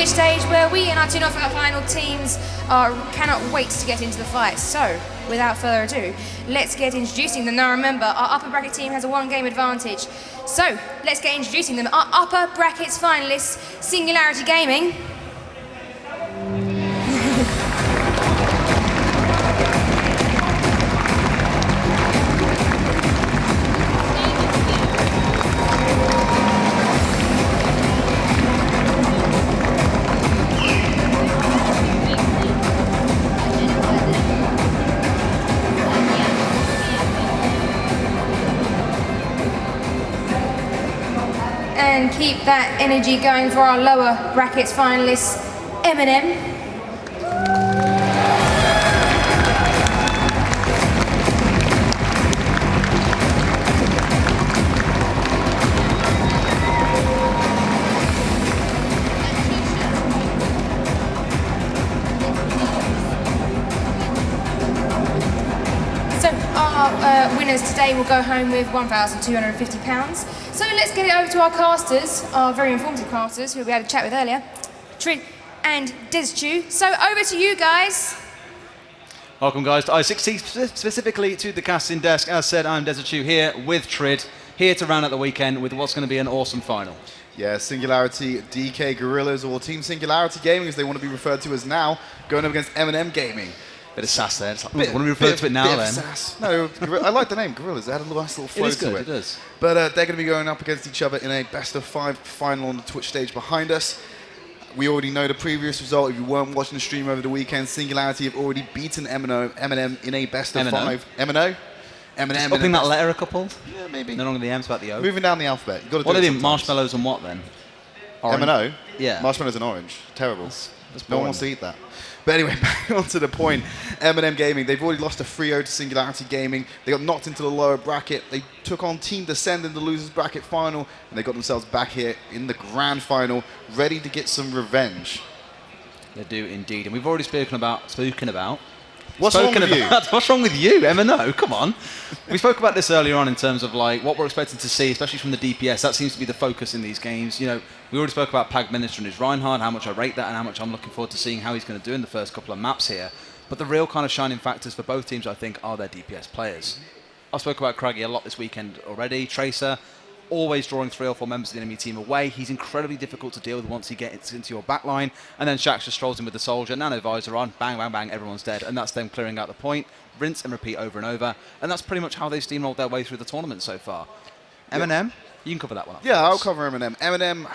Twitch stage where we and our two knockout final teams cannot wait to get into the fight. So, without further ado, let's get introducing them. Now remember, our upper bracket team has a 1-game advantage. So, let's get introducing them. Our upper brackets finalists, Singularity Gaming. And keep that energy going for our lower brackets finalists, Eminem. So our winners today will go home with £1,250. So let's get it over to our casters, our very informative casters, who we had a chat with earlier, Trid and Deschu. So over to you guys. Welcome guys to BYOC, specifically to the casting desk. As said, I'm Deschu here with Trid, here to round out the weekend with what's going to be an awesome final. Yeah, Singularity, DK Gorillas, or Team Singularity Gaming, as they want to be referred to as now, going up against M&M Gaming. Bit of sass there. It's like, want to be referred to it now then? Sass. No, I like the name, Gorillas. It had a nice little flow to it. It is. But they're going to be going up against each other in a best-of-5 final on the Twitch stage behind us. We already know the previous result. If you weren't watching the stream over the weekend, Singularity have already beaten M&M in a best-of-5. M&O? M&M. Upping that letter a couple? Yeah, maybe. No longer the M's, about the O. Moving down the alphabet. You've got to what do are it they? sometimes. Marshmallows and what then? M&O? Yeah. Marshmallows and orange. Terrible. That's no one wants to eat that. But anyway, back on to the point. M&M Gaming, they've already lost a 3-0 to Singularity Gaming. They got knocked into the lower bracket. They took on Team Descend in the losers bracket final, and they got themselves back here in the grand final, ready to get some revenge. They do indeed, and we've already spoken about. What's wrong with you? What's wrong with you, M&O? Come on. We spoke about this earlier on in terms of like what we're expecting to see, especially from the DPS. That seems to be the focus in these games. You know, we already spoke about Pag Minister and his Reinhardt, how much I rate that and how much I'm looking forward to seeing how he's going to do in the first couple of maps here. But the real kind of shining factors for both teams, I think, are their DPS players. I spoke about Craggy a lot this weekend already. Tracer, always drawing 3 or 4 members of the enemy team away. He's incredibly difficult to deal with once he gets into your backline. And then Shax just strolls in with the soldier, nano visor on, bang, bang, bang, everyone's dead. And that's them clearing out the point, rinse and repeat over and over. And that's pretty much how they've steamrolled their way through the tournament so far. M&M, you can cover that one up. Yeah, I'll cover M&M. M&M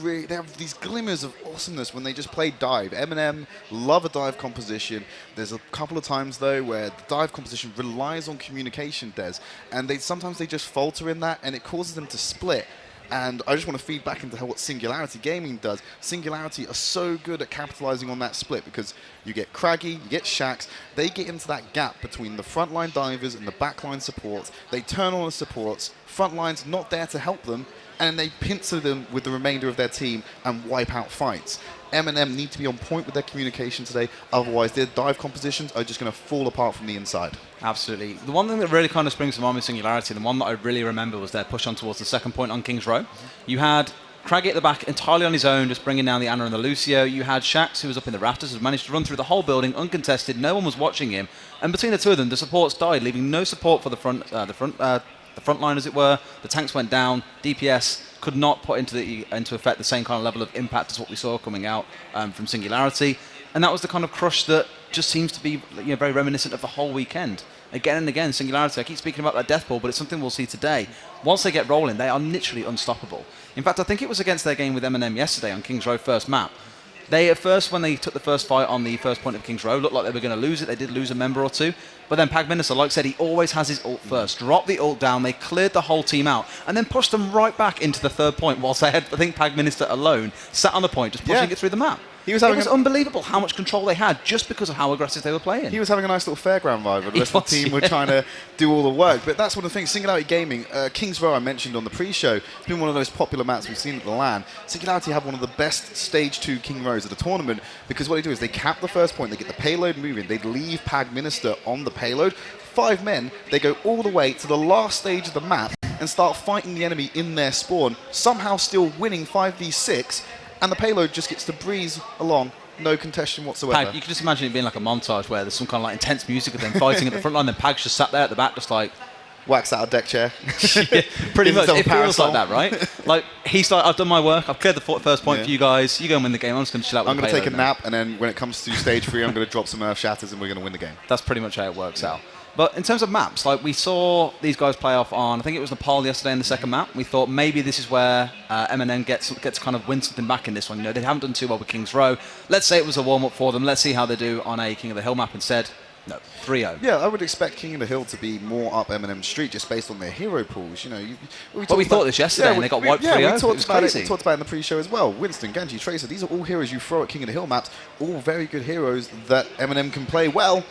they have these glimmers of awesomeness when they just play dive. M&M love a dive composition. There's a couple of times, though, where the dive composition relies on communication, Des, and sometimes they just falter in that, and it causes them to split. And I just want to feed back into what Singularity Gaming does. Singularity are so good at capitalizing on that split because you get Craggy, you get Shax. They get into that gap between the frontline divers and the backline supports. They turn on the supports. Frontline's not there to help them, and they pincer them with the remainder of their team and wipe out fights. M&M need to be on point with their communication today, otherwise their dive compositions are just going to fall apart from the inside. Absolutely. The one thing that really kind of springs to mind with Singularity, the one that I really remember, was their push on towards the second point on King's Row. You had Craggy at the back entirely on his own, just bringing down the Anna and the Lucio. You had Shax, who was up in the rafters, who managed to run through the whole building uncontested. No one was watching him. And between the two of them, the supports died, leaving no support for the front line, as it were. The tanks went down. DPS could not put into effect the same kind of level of impact as what we saw coming out from Singularity. And that was the kind of crush that just seems to be very reminiscent of the whole weekend. Again and again, Singularity, I keep speaking about that death ball, but it's something we'll see today. Once they get rolling, they are literally unstoppable. In fact, I think it was against their game with M&M yesterday on King's Row first map. They, at first, when they took the first fight on the first point of King's Row, looked like they were going to lose it. They did lose a member or two. But then Pag Minister, like I said, he always has his ult first. Dropped the ult down, they cleared the whole team out, and then pushed them right back into the third point, whilst they had, I think, Pag Minister alone sat on the point, just pushing it through the map. It was unbelievable how much control they had just because of how aggressive they were playing. He was having a nice little fairground vibe, but the rest of the team were trying to do all the work. But that's one of the things. Singularity Gaming, King's Row I mentioned on the pre-show, it's been one of those popular maps we've seen at the LAN. Singularity have one of the best Stage 2 King Rows of the tournament because what they do is they cap the first point, they get the payload moving, they leave Pag Minister on the payload. 5 men, they go all the way to the last stage of the map and start fighting the enemy in their spawn, somehow still winning 5v6, and the payload just gets to breeze along, no contention whatsoever. Pag, you can just imagine it being like a montage where there's some kind of like intense music of them fighting at the front line, then Pag's just sat there at the back just like... Wax out a deck chair. Yeah, pretty much. It feels parasol. like that, right? Like, he's like, I've done my work, I've cleared the first point for you guys, you go and win the game, I'm just going to chill out with I'm the going to take a payload now. nap, and then when it comes to stage 3, I'm going to drop some Earth Shatters, and we're going to win the game. That's pretty much how it works out. But in terms of maps, like we saw these guys play off on, I think it was Nepal yesterday in the second map. We thought maybe this is where M&M gets to kind of win something back in this one. You know, they haven't done too well with King's Row. Let's say it was a warm-up for them. Let's see how they do on a King of the Hill map instead. No, 3-0. Yeah, I would expect King of the Hill to be more up M&M Street just based on their hero pools. You know, we thought this yesterday, and they got wiped 3-0. Yeah, we talked about crazy. it. We talked about it in the pre-show as well. Winston, Genji, Tracer, these are all heroes you throw at King of the Hill maps. All very good heroes that M&M can play well,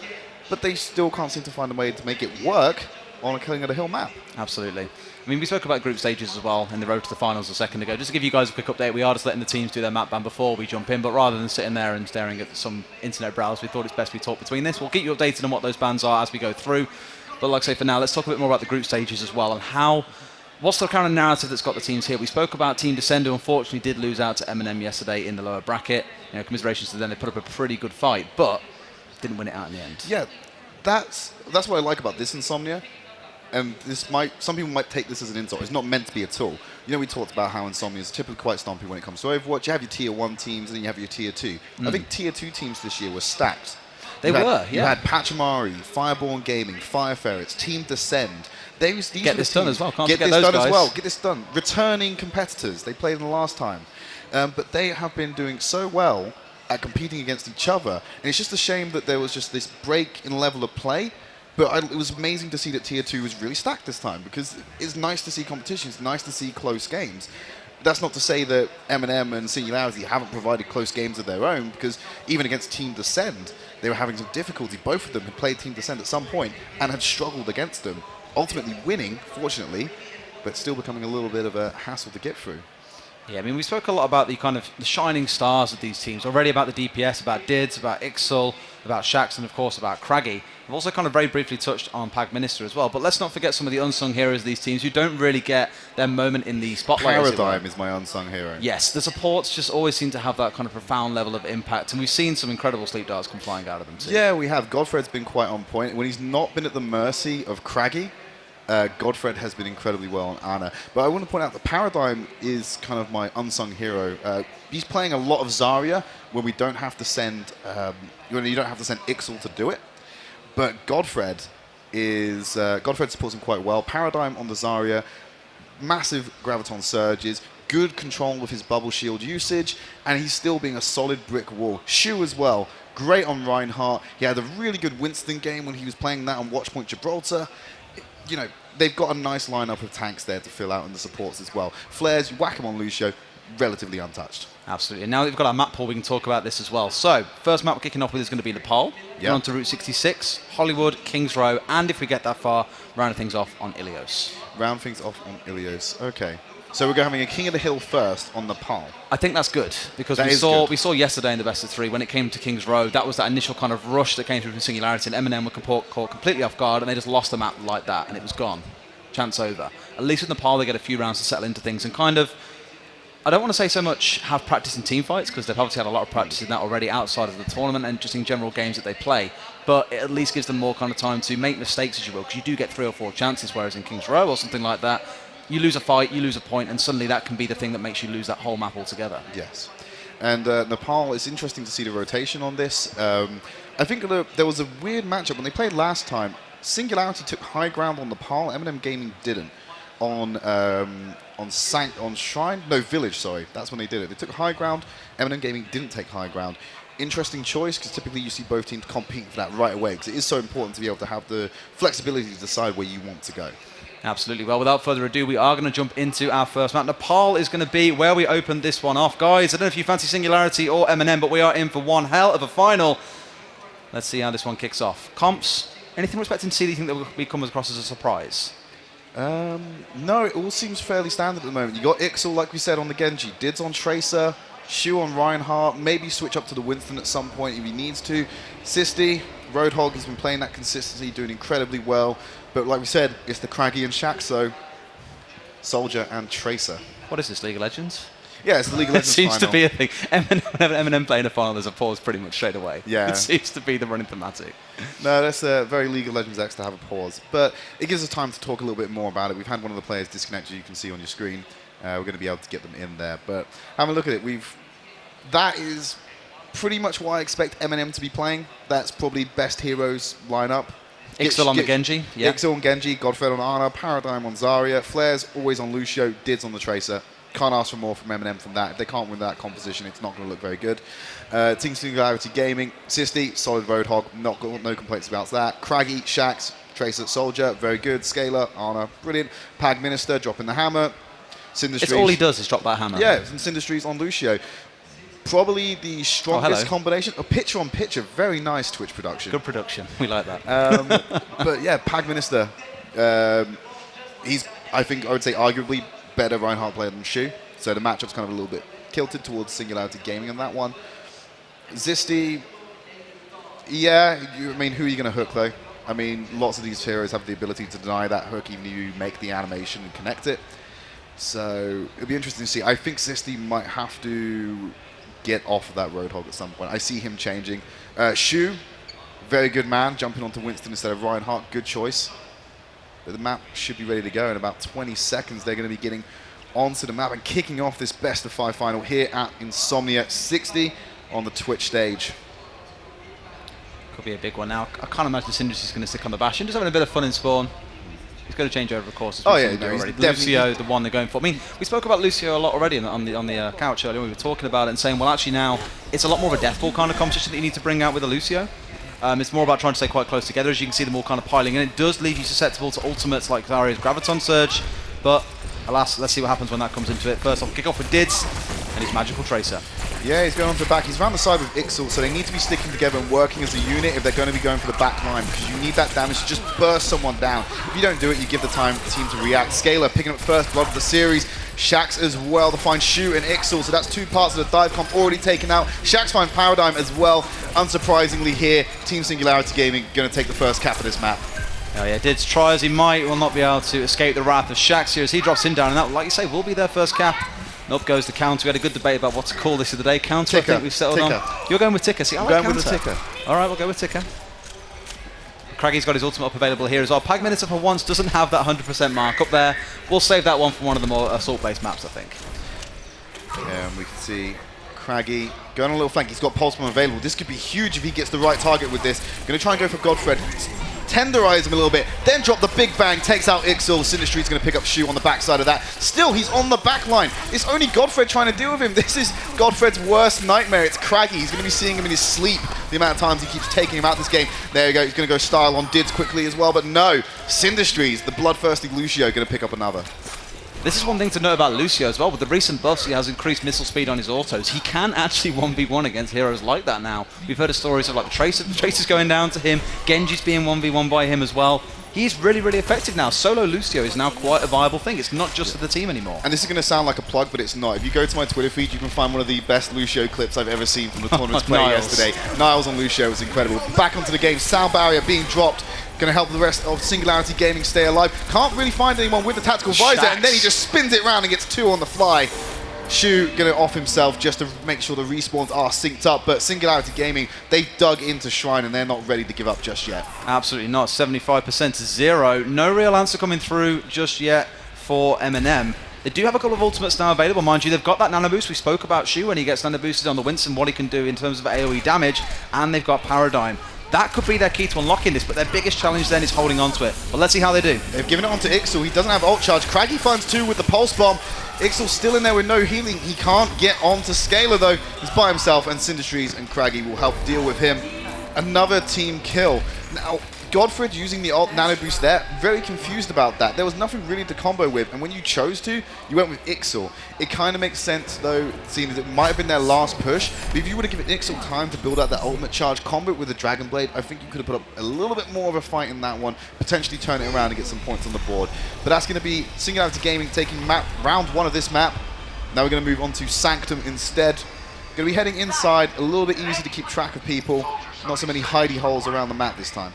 but they still can't seem to find a way to make it work on a King of the Hill map. Absolutely. I mean, we spoke about group stages as well in the road to the finals a second ago. Just to give you guys a quick update, we are just letting the teams do their map ban before we jump in, but rather than sitting there and staring at some internet browse, we thought it's best we talk between this. We'll keep you updated on what those bans are as we go through. But like I say, for now, let's talk a bit more about the group stages as well and what's the kind of narrative that's got the teams here. We spoke about Team Descend, who unfortunately did lose out to M&M yesterday in the lower bracket. You know, commiserations to them, they put up a pretty good fight, but didn't win it out in the end. Yeah, that's what I like about this Insomnia. And some people might take this as an insult. It's not meant to be at all. You know, we talked about how Insomnia is typically quite stompy when it comes to Overwatch. You have your Tier 1 teams, and then you have your Tier 2. I think Tier 2 teams this year were stacked. They were, yeah. You had Pachamari, Fireborn Gaming, Fire Ferrets, Team Descend. These get this done as well. Can't get forget this those done guys. as well. Get this done. Returning competitors. They played them the last time. But they have been doing so well at competing against each other. And it's just a shame that there was just this break in level of play. But it was amazing to see that Tier 2 was really stacked this time, because it's nice to see competition. It's nice to see close games. That's not to say that M&M and Singularity haven't provided close games of their own, because even against Team Descend, they were having some difficulty. Both of them had played Team Descend at some point and had struggled against them, ultimately winning, fortunately, but still becoming a little bit of a hassle to get through. Yeah, I mean, we spoke a lot about the shining stars of these teams already, about the DPS, about Dids, about Ixel, about Shax, and of course about Craggy. We've also kind of very briefly touched on Pag Minister as well, but let's not forget some of the unsung heroes of these teams who don't really get their moment in the spotlight. Paradigm is my unsung hero. Yes, the supports just always seem to have that kind of profound level of impact, and we've seen some incredible sleep darts come flying out of them too. Yeah, we have. Godfred's been quite on point. When he's not been at the mercy of Craggy, Godfred has been incredibly well on Ana. But I want to point out that Paradigm is kind of my unsung hero. He's playing a lot of Zarya when we don't have to send, when you don't have to send Ixel to do it. But Godfred supports him quite well. Paradigm on the Zarya, massive Graviton surges, good control of his bubble shield usage, and he's still being a solid brick wall. Shu as well, great on Reinhardt. He had a really good Winston game when he was playing that on Watchpoint Gibraltar. You know, they've got a nice lineup of tanks there to fill out, and the supports as well. Flares, you whack him on Lucio, relatively untouched. Absolutely. And now that we've got our map pool, we can talk about this as well. So, first map we're kicking off with is going to be Nepal. Then on to Route 66, Hollywood, Kings Row, and if we get that far, round things off on Ilios. Round things off on Ilios. Okay. So we're having a King of the Hill first on Nepal. I think that's good, because we saw yesterday in the best of 3 when it came to Kings Row, that was that initial kind of rush that came through from Singularity, and M&M were caught completely off guard, and they just lost the map like that, and it was gone. Chance over. At least with Nepal, they get a few rounds to settle into things and kind of, I don't want to say so much have practice in team fights, because they've obviously had a lot of practice in that already outside of the tournament and just in general games that they play, but it at least gives them more kind of time to make mistakes, as you will, because you do get 3 or 4 chances, whereas in Kings Row or something like that, you lose a fight, you lose a point, and suddenly that can be the thing that makes you lose that whole map altogether. Yes. And Nepal, it's interesting to see the rotation on this. I think there was a weird matchup when they played last time. Singularity took high ground on Nepal, M&M Gaming didn't. On Shrine? No, Village, sorry. That's when they did it. They took high ground, M&M Gaming didn't take high ground. Interesting choice, because typically you see both teams competing for that right away, because it is so important to be able to have the flexibility to decide where you want to go. Absolutely. Well, without further ado, we are going to jump into our first map. Nepal is going to be where we open this one off. Guys, I don't know if you fancy Singularity or M&M, but we are in for one hell of a final. Let's see how this one kicks off. Comps, anything we're expecting to see that you think that will come across as a surprise? No, it all seems fairly standard at the moment. You got Ixel, like we said, on the Genji. Dids on Tracer. Shu on Reinhardt. Maybe switch up to the Winston at some point if he needs to. Sisti, Roadhog has been playing that consistency, doing incredibly well. But like we said, it's the Craggy and Shax, so Soldier and Tracer. What is this, League of Legends? Yeah, it's the League of It Legends seems final. to be a thing. Whenever Eminem play in a final, there's a pause pretty much straight away. Yeah. It seems to be the running thematic. No, that's very League of Legends X to have a pause. But it gives us time to talk a little bit more about it. We've had one of the players disconnected, you can see on your screen. We're going to be able to get them in there. But have a look at it. That is pretty much what I expect Eminem to be playing. That's probably best heroes lineup. Ixil on the Genji. Yeah. Ixil on Genji, Godfred on Ana, Paradigm on Zarya, Flair's always on Lucio, Dids on the Tracer. Can't ask for more from Eminem from that. If they can't win that composition, it's not going to look very good. Team Singularity Gaming, Sisty, solid Roadhog, no complaints about that. Craggy, Shax, Tracer, Soldier, very good. Scalar, Ana, brilliant. Pag Minister, dropping the hammer. Syndustries. It's all he does is drop that hammer. Yeah, and Syndustries on Lucio. Probably the strongest combination. A picture on picture, very nice Twitch production. Good production. We like that. But yeah, Pag Minister, he's, I think, I would say arguably better Reinhardt player than Shu. So the matchup's kind of a little bit tilted towards Singularity Gaming on that one. Zisty, yeah, I mean, who are you going to hook though? I mean, lots of these heroes have the ability to deny that hook even if you make the animation and connect it. So it'll be interesting to see. I think Zisty might have to get off of that Roadhog at some point. I see him changing. Shu, very good man, jumping onto Winston instead of Reinhardt, good choice. But the map should be ready to go in about 20 seconds. They're going to be getting onto the map and kicking off this best of 5 final here at Insomnia60 on the Twitch stage. Could be a big one now. I can't imagine Syndrus is going to stick on the Bastion. Just having a bit of fun in spawn. He's going to change over, of course. Oh yeah, no, he's Lucio, the one they're going for. I mean, we spoke about Lucio a lot already on the couch earlier when we were talking about it and saying, well, actually now it's a lot more of a deathball kind of competition that you need to bring out with a Lucio. It's more about trying to stay quite close together. As you can see them all kind of piling in. It does leave you susceptible to ultimates like Zarya's Graviton Surge, but alas, let's see what happens when that comes into it. First off, kick off with Dids and his Magical Tracer. Yeah, he's going on to the back. He's around the side with Ixil, so they need to be sticking together and working as a unit if they're going to be going for the back line, because you need that damage to just burst someone down. If you don't do it, you give the time for the team to react. Scalar picking up first blood of the series. Shax as well to find Shu and Ixil, so that's 2 parts of the dive comp already taken out. Shax finds Paradigm as well. Unsurprisingly here, Team Singularity Gaming going to take the first cap of this map. Oh yeah, Dids try as he might, will not be able to escape the wrath of Shax here as he drops him down, and that, like you say, will be their first cap. And up goes the counter. We had a good debate about what to call this of the day. Counter, ticker, I think we've settled on. You're going with ticker. See, I'm going with the ticker. All right, we'll go with ticker. Craggy's got his ultimate up available here as well. Pag Minister for once doesn't have that 100% mark up there. We'll save that one for one of the more assault-based maps, I think. Yeah, and we can see Craggy going on a little flank. He's got Pulse Bomb available. This could be huge if he gets the right target with this. Going to try and go for Godfred. Tenderize him a little bit, then drop the big bang, takes out Ixil. Sinistry's going to pick up Shu on the backside of that. Still, he's on the back line. It's only Godfred trying to deal with him. This is Godfred's worst nightmare. It's Craggy. He's going to be seeing him in his sleep, the amount of times he keeps taking him out this game. There you go. He's going to go style on Dids quickly as well, but no. Sinistry's, the bloodthirsty Lucio, going to pick up another. This is one thing to note about Lucio as well. With the recent buffs, he has increased missile speed on his autos. He can actually 1v1 against heroes like that now. We've heard of stories of like the Tracer's going down to him, Genji's being 1v1 by him as well. He's really, really effective now. Solo Lucio is now quite a viable thing. It's not just for the team anymore. And this is going to sound like a plug, but it's not. If you go to my Twitter feed, you can find one of the best Lucio clips I've ever seen from the tournament's play yesterday. Niles on Lucio was incredible. Back onto the game, sound barrier being dropped. Going to help the rest of Singularity Gaming stay alive. Can't really find anyone with the tactical visor, and then he just spins it around and gets 2 on the fly. Shu going to off himself just to make sure the respawns are synced up, but Singularity Gaming, they've dug into Shrine and they're not ready to give up just yet. Absolutely not. 75% to 0. No real answer coming through just yet for M&M. They do have a couple of ultimates now available, mind you. They've got that nano boost. We spoke about Shu when he gets nano boosted on the Winston, what he can do in terms of AoE damage, and they've got Paradigm. That could be their key to unlocking this, but their biggest challenge then is holding on to it. But let's see how they do. They've given it on to Ixil. He doesn't have ult charge. Craggy finds 2 with the Pulse Bomb. Ixil's still in there with no healing. He can't get on to Scalar though. He's by himself, and Syndustries and Craggy will help deal with him. Another team kill. Now, Godfred using the ult nano boost there, very confused about that. There was nothing really to combo with, and when you chose to, you went with Ixil. It kind of makes sense though, seeing as it might have been their last push, but if you would have given Ixil time to build out that ultimate charge, combo it with the Dragon Blade, I think you could have put up a little bit more of a fight in that one, potentially turn it around and get some points on the board. But that's going to be Singularity Gaming taking round 1 of this map. Now we're going to move on to Sanctum instead. Going to be heading inside, a little bit easier to keep track of people, not so many hidey holes around the map this time.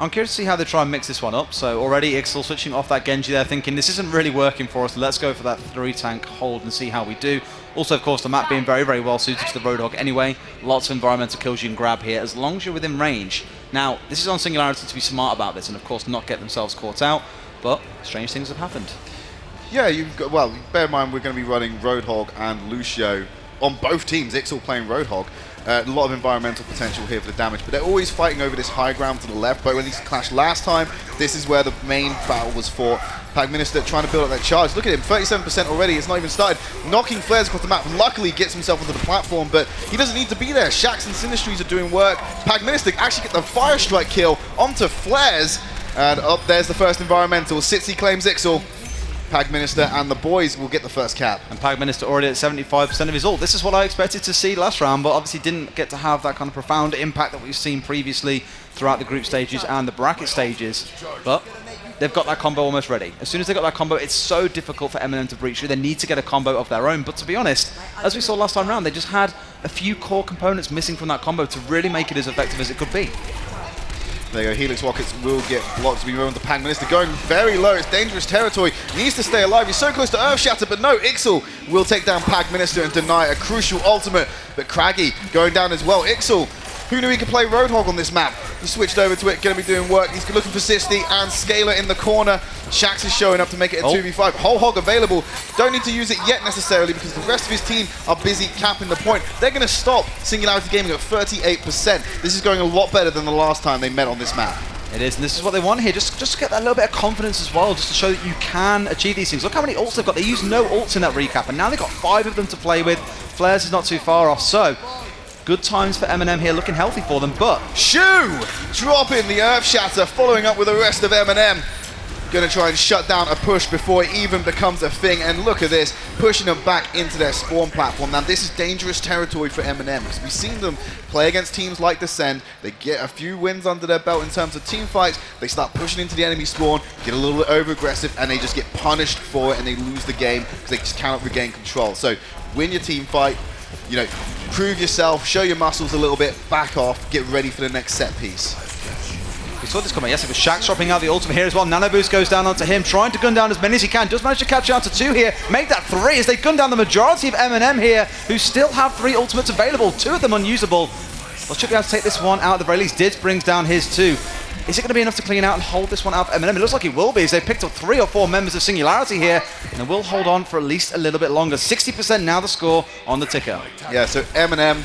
I'm curious to see how they try and mix this one up. So already Ixel switching off that Genji there, thinking this isn't really working for us. Let's go for that 3-tank hold and see how we do. Also, of course, the map being very, very well suited to the Roadhog anyway. Lots of environmental kills you can grab here as long as you're within range. Now, this is on Singularity to be smart about this and, of course, not get themselves caught out. But strange things have happened. Yeah, well, bear in mind we're going to be running Roadhog and Lucio on both teams. Ixel playing Roadhog. A lot of environmental potential here for the damage, but they're always fighting over this high ground to the left. But when these clashed last time, this is where the main battle was fought. Pac Minister trying to build up that charge. Look at him, 37% already. It's not even started. Knocking flares across the map. Luckily gets himself onto the platform, but he doesn't need to be there. Shax and Sinistries are doing work. Pac Minister actually get the Fire Strike kill onto flares. And up there's the first environmental. Sitsi claims Ixel. Pag Minister and the boys will get the first cap. And Pag Minister already at 75% of his ult. This is what I expected to see last round, but obviously didn't get to have that kind of profound impact that we've seen previously throughout the group stages and the bracket stages. But they've got that combo almost ready. As soon as they got that combo, it's so difficult for M&M to breach through. They need to get a combo of their own. But to be honest, as we saw last time round, they just had a few core components missing from that combo to really make it as effective as it could be. There you go, Helix Rockets will get blocked to be moved on to Pang Minister, going very low. It's dangerous territory, needs to stay alive. He's so close to Earth Shatter, but no, Ixel will take down Pag Minister and deny a crucial ultimate. But Craggy going down as well. Ixel, who knew he could play Roadhog on this map? He switched over to it, going to be doing work. He's looking for Sisty and Scalar in the corner. Shax is showing up to make it a 2v5. Whole Hog available. Don't need to use it yet necessarily because the rest of his team are busy capping the point. They're going to stop Singularity Gaming at 38%. This is going a lot better than the last time they met on this map. It is, and this is what they want here, just to get that little bit of confidence as well, just to show that you can achieve these things. Look how many ults they've got. They used no ults in that recap, and now they've got 5 of them to play with. Flares is not too far off, so good times for M&M here, looking healthy for them, but Shu dropping the Earth Shatter, following up with the rest of M&M. Going to try and shut down a push before it even becomes a thing. And look at this, pushing them back into their spawn platform. Now this is dangerous territory for M&M because we've seen them play against teams like Descend. They get a few wins under their belt in terms of team fights. They start pushing into the enemy spawn, get a little bit over aggressive, and they just get punished for it and they lose the game because they just cannot regain control. So win your team fight, you know, prove yourself, show your muscles a little bit, back off, get ready for the next set piece. We saw this coming. Yes, it was Shax dropping out the ultimate here as well. Nano Boost goes down onto him, trying to gun down as many as he can. Does manage to catch out to 2 here. Make that 3 as they gun down the majority of M&M here, who still have 3 ultimates available. 2 of them unusable. Well, should be able to take this one out at the very least. Dids brings down his 2. Is it going to be enough to clean out and hold this one out for M&M? It looks like it will be, as they picked up 3 or 4 members of Singularity here, and they will hold on for at least a little bit longer. 60% now the score on the ticker. Yeah, so M&M,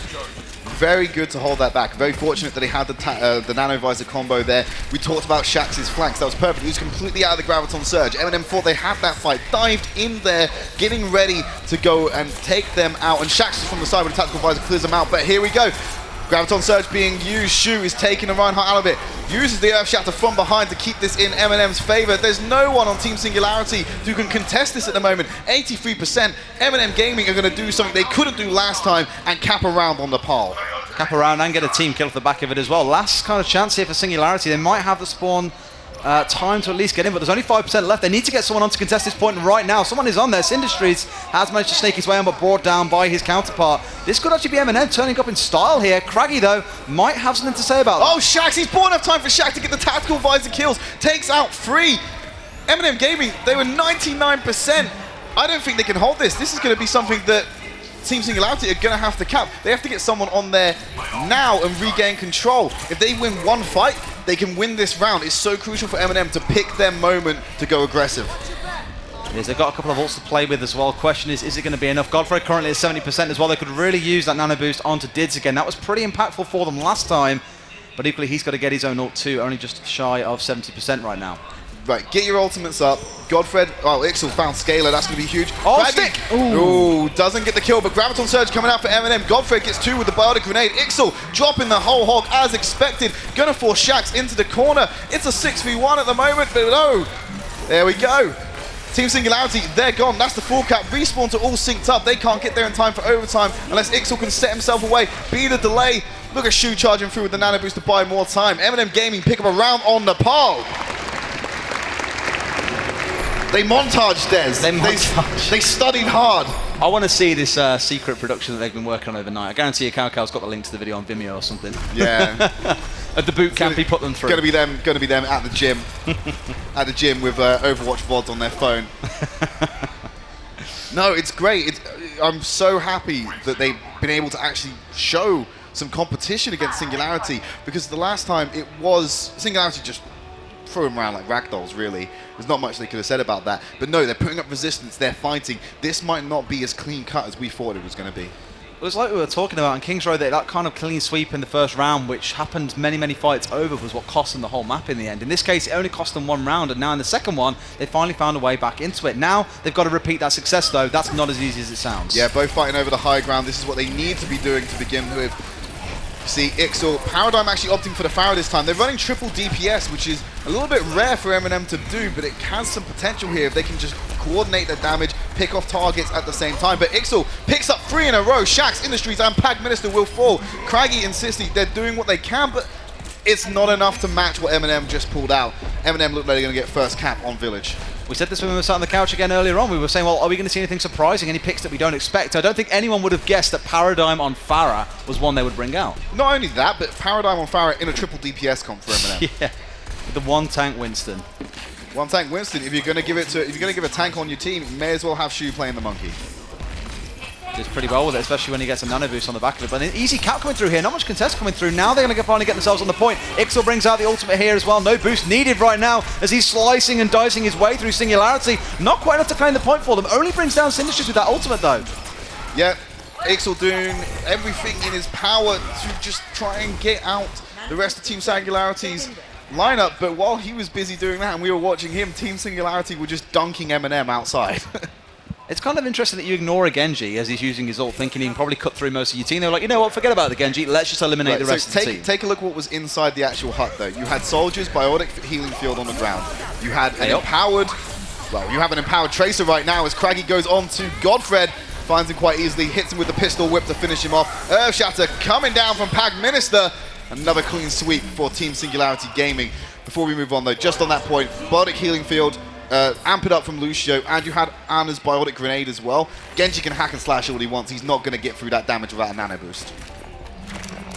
very good to hold that back. Very fortunate that he had the Nano Visor combo there. We talked about Shax's flanks. That was perfect. He was completely out of the Graviton Surge. M&M thought they had that fight. Dived in there, getting ready to go and take them out. And Shax is from the side with the Tactical Visor, clears them out. But here we go. Graviton Surge being used. Shu is taking the Reinhardt out of it. Uses the Earth Shatter from behind to keep this in M&M's favor. There's no one on Team Singularity who can contest this at the moment. 83%. M&M Gaming are going to do something they couldn't do last time and cap around on Nepal. Cap around and get a team kill off the back of it as well. Last kind of chance here for Singularity. They might have the spawn time to at least get in, but there's only 5% left. They need to get someone on to contest this point right now. Someone is on there. Industries has managed to snake his way on, but brought down by his counterpart. This could actually be M&M turning up in style here. Craggy, though, might have something to say about that. Oh, Shax, he's bought enough time for Shax to get the Tactical Visor kills. Takes out 3. M&M Gaming, they were 99%. I don't think they can hold this. This is going to be something that Team Singularity are going to have to cap. They have to get someone on there now and regain control. If they win one fight, they can win this round. It's so crucial for M&M to pick their moment to go aggressive. Yes, they've got a couple of ults to play with as well. Question is it going to be enough? Godfrey currently at 70% as well. They could really use that Nano Boost onto Dids again. That was pretty impactful for them last time, but equally he's got to get his own ult too, only just shy of 70% right now. Right, get your ultimates up. Godfred, oh, Ixel found Scalar, that's going to be huge. Oh, Craggy, stick! Ooh, doesn't get the kill, but Graviton Surge coming out for M&M. Godfred gets 2 with the Biotic Grenade. Ixel dropping the whole hog as expected. Gonna force Shax into the corner. It's a 6v1 at the moment, but no. There we go. Team Singularity, they're gone. That's the full cap. Respawns are all synced up. They can't get there in time for overtime unless Ixel can set himself away. Be the delay. Look at Shu charging through with the Nano Boost to buy more time. M&M Gaming pick up a round on Nepal. They montaged Des. They studied hard. I want to see this secret production that they've been working on overnight. I guarantee you Cao Cao's got the link to the video on Vimeo or something. Yeah. At the boot camp, he put them through. Going to be them at the gym, with Overwatch VODs on their phone. No, it's great. I'm so happy that they've been able to actually show some competition against Singularity, because the last time it was Singularity just threw them around like ragdolls, really. There's not much they could have said about that. But no, they're putting up resistance, they're fighting. This might not be as clean cut as we thought it was going to be. It was like we were talking about in Kings Row, that kind of clean sweep in the first round, which happened many fights over, was what cost them the whole map in the end. In this case, it only cost them 1 round, and now in the second one, they finally found a way back into it. Now, they've got to repeat that success, though. That's not as easy as it sounds. Yeah, both fighting over the high ground. This is what they need to be doing to begin with. See, Ixel, Paradigm actually opting for the Pharah this time. They're running triple DPS, which is a little bit rare for M&M to do, but it has some potential here if they can just coordinate their damage, pick off targets at the same time. But Ixel picks up 3 in a row. Shax, Industries, and Pag Minister will fall. Craggy and Sissy, they're doing what they can, but it's not enough to match what M&M just pulled out. M&M look like they're going to get first cap on Village. We said this when we were sat on the couch again earlier on. We were saying, well, are we going to see anything surprising? Any picks that we don't expect? I don't think anyone would have guessed that Paradigm on Pharah was one they would bring out. Not only that, but Paradigm on Pharah in a triple DPS comp for M&M. Yeah, with the 1 tank Winston. 1 tank Winston. If you're going to give a tank on your team, you may as well have Shu playing the monkey. Does pretty well with it, especially when he gets a nano boost on the back of it. But an easy cap coming through here, not much contest coming through. Now they're going to finally get themselves on the point. Ixel brings out the ultimate here as well. No boost needed right now as he's slicing and dicing his way through Singularity. Not quite enough to claim the point for them. Only brings down Syndicist with that ultimate though. Yeah, Ixel doing everything in his power to just try and get out the rest of Team Singularity's lineup. But while he was busy doing that and we were watching him, Team Singularity were just dunking M&M outside. It's kind of interesting that you ignore a Genji as he's using his ult, thinking he can probably cut through most of your team. They're like, you know what, forget about the Genji, let's just eliminate the rest of the team. Take a look what was inside the actual hut, though. You had soldiers, biotic healing field on the ground. You had an empowered, well, you have an empowered Tracer right now as Craggy goes on to Godfred, finds him quite easily, hits him with the pistol whip to finish him off. Earthshatter coming down from Pag Minister. Another clean sweep for Team Singularity Gaming. Before we move on, though, just on that point, biotic healing field, amp it up from Lucio, and you had Anna's biotic grenade as well. Genji can hack and slash all he wants. He's not going to get through that damage without a nano boost.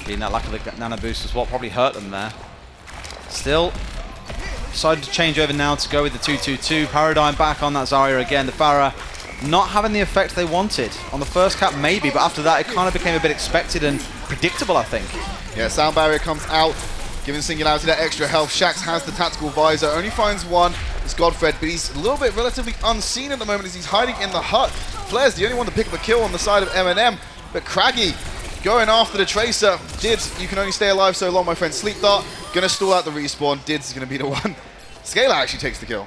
Being that lack of the nano boost is what probably hurt them there. Still, decided to change over now to go with the 2-2-2. Paradigm back on that Zarya again. The Pharah not having the effect they wanted. On the first cap maybe, but after that it kind of became a bit expected and predictable, I think. Yeah, Sound Barrier comes out, giving Singularity that extra health. Shax has the tactical visor, only finds one. It's Godfred, but he's a little bit relatively unseen at the moment as he's hiding in the hut. Flair's the only one to pick up a kill on the side of M&M, but Craggy going after the Tracer. Dids, you can only stay alive so long, my friend. Sleep Dart, gonna stall out the respawn. Dids is gonna be the one. Scalar actually takes the kill.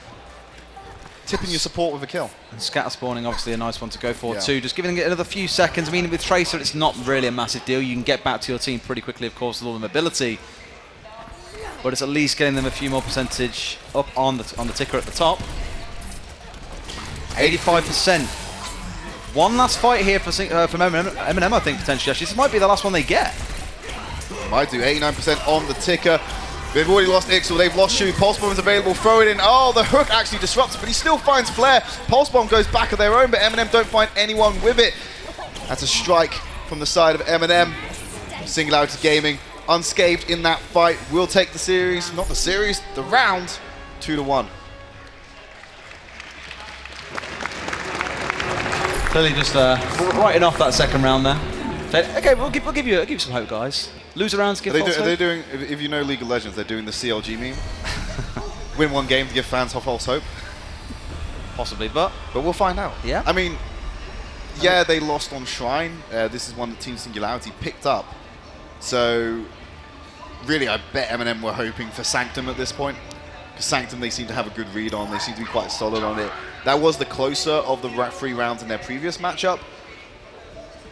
Tipping your support with a kill. And scatter spawning, obviously a nice one to go for too. Just giving it another few seconds. I mean, with Tracer, it's not really a massive deal. You can get back to your team pretty quickly, of course, with all the mobility. But it's at least getting them a few more percentage up on the ticker at the top. 85%. One last fight here from M&M, I think, potentially. Actually, this might be the last one they get. Might do. 89% on the ticker. They've already lost Ixel, they've lost Shu. Pulse Bomb is available, throw it in. Oh, the hook actually disrupts, but he still finds Flair. Pulse Bomb goes back of their own, but M&M don't find anyone with it. That's a strike from the side of M&M. Singularity Gaming unscathed in that fight, will take the series, not the series, the round, 2-1. Clearly just writing off that second round there. Said, okay, we'll give you some hope, guys. Lose rounds, give false hope. Are they doing, if you know League of Legends, they're doing the CLG meme? Win one game to give fans false hope? Possibly, but we'll find out. Yeah. I mean, yeah, they lost on Shrine. This is one that Team Singularity picked up. So, really, I bet M&M were hoping for Sanctum at this point. Because Sanctum they seem to have a good read on. They seem to be quite solid on it. That was the closer of the 3 rounds in their previous matchup.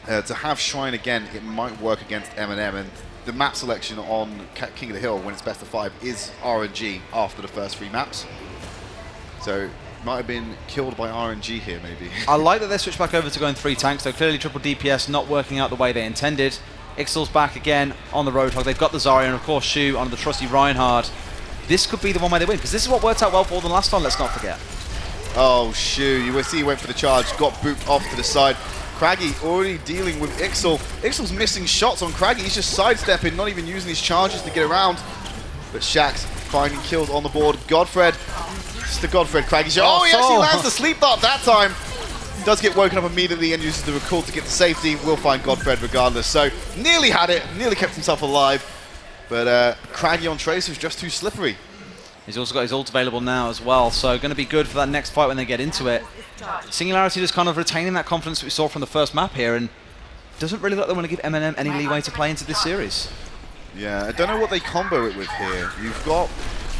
To have Shrine again, it might work against M&M. And the map selection on King of the Hill, when it's best of 5, is RNG after the first 3 maps. So, might have been killed by RNG here, maybe. I like that they switched back over to going 3 tanks, though clearly triple DPS not working out the way they intended. Ixel's back again on the Roadhog. They've got the Zarya and, of course, Shu on the trusty Reinhardt. This could be the one where they win, because this is what worked out well for them last time, let's not forget. Oh, Shu, you will see he went for the charge, got booped off to the side. Craggy already dealing with Ixel. Ixel's missing shots on Craggy. He's just sidestepping, not even using his charges to get around. But Shax finding kills on the board. Godfred, it's the Godfred Craggy shot. Oh, he actually lands the sleep dart that time. Does get woken up immediately and uses the recall to get to safety. Will find Godfred regardless. So nearly had it, nearly kept himself alive. But Craggy on Tracer is just too slippery. He's also got his ult available now as well, so going to be good for that next fight when they get into it. Singularity just kind of retaining that confidence that we saw from the first map here, and doesn't really look like they want to give MNM any leeway to play into this series. Yeah, I don't know what they combo it with here. You've got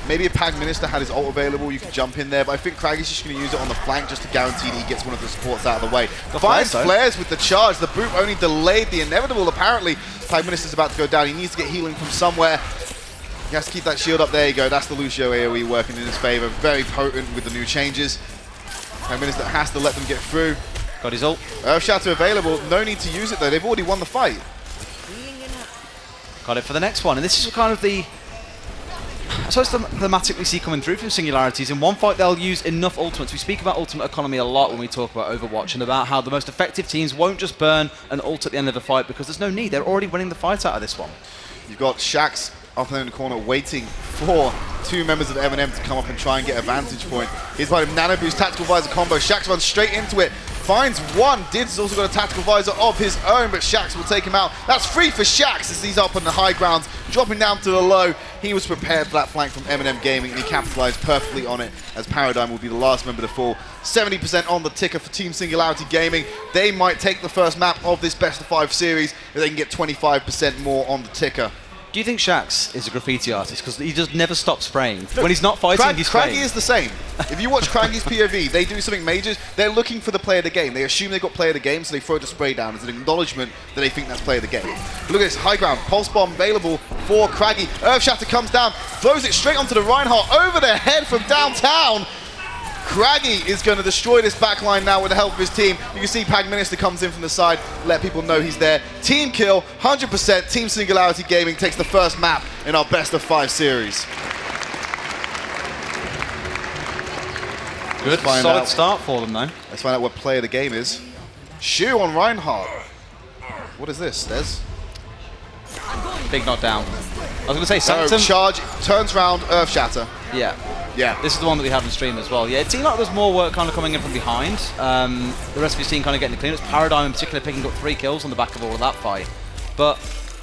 maybe if Pag Minister had his ult available, you could jump in there, but I think Craggy's just going to use it on the flank just to guarantee that he gets one of the supports out of the way. Finds flares with the charge. The boot only delayed the inevitable, apparently. Pag Minister's about to go down. He needs to get healing from somewhere. He has to keep that shield up. There you go. That's the Lucio AoE working in his favor. Very potent with the new changes. Pag Minister has to let them get through. Got his ult. Earth Shatter available. No need to use it, though. They've already won the fight. Got it for the next one. And this is kind of the... I suppose the thematic we see coming through from Singularities. In one fight, they'll use enough ultimates. We speak about ultimate economy a lot when we talk about Overwatch, and about how the most effective teams won't just burn an ult at the end of a fight because there's no need. They're already winning the fight out of this one. You've got Shax up there in the corner waiting for two members of M&M to come up and try and get a vantage point. Here's by the Nano Boost Tactical Visor combo. Shax runs straight into it. Finds one. Dids has also got a Tactical Visor of his own, but Shax will take him out. That's free for Shax as he's up on the high ground, dropping down to the low. He was prepared for that flank from M&M Gaming, and he capitalized perfectly on it, as Paradigm will be the last member to fall. 70% on the ticker for Team Singularity Gaming. They might take the first map of this best of 5 series if they can get 25% more on the ticker. Do you think Shax is a graffiti artist? Because he just never stops spraying. Look, when he's not fighting, he's spraying. Craggy is the same. If you watch Craggy's POV, they do something major. They're looking for the player of the game. They assume they've got player of the game, so they throw the spray down as an acknowledgement that they think that's player of the game. But look at this, high ground. Pulse Bomb available for Craggy. Earth Shatter comes down, throws it straight onto the Reinhardt, over the head from downtown. Craggy is going to destroy this backline now with the help of his team. You can see Pag Minister comes in from the side, let people know he's there. Team kill, 100%. Team Singularity Gaming takes the first map in our best of 5 series. Good, solid start for them though. Let's find out what player the game is. Shu on Reinhardt. What is this, Des? Big knockdown. I was going to say Sanctum. Charge, turns round, Earth Shatter. Yeah. Yeah. This is the one that we have on stream as well. Yeah, it seemed like there's more work kind of coming in from behind. The rest of his team kind of getting the clean. It's Paradigm in particular picking up 3 kills on the back of all of that fight. But,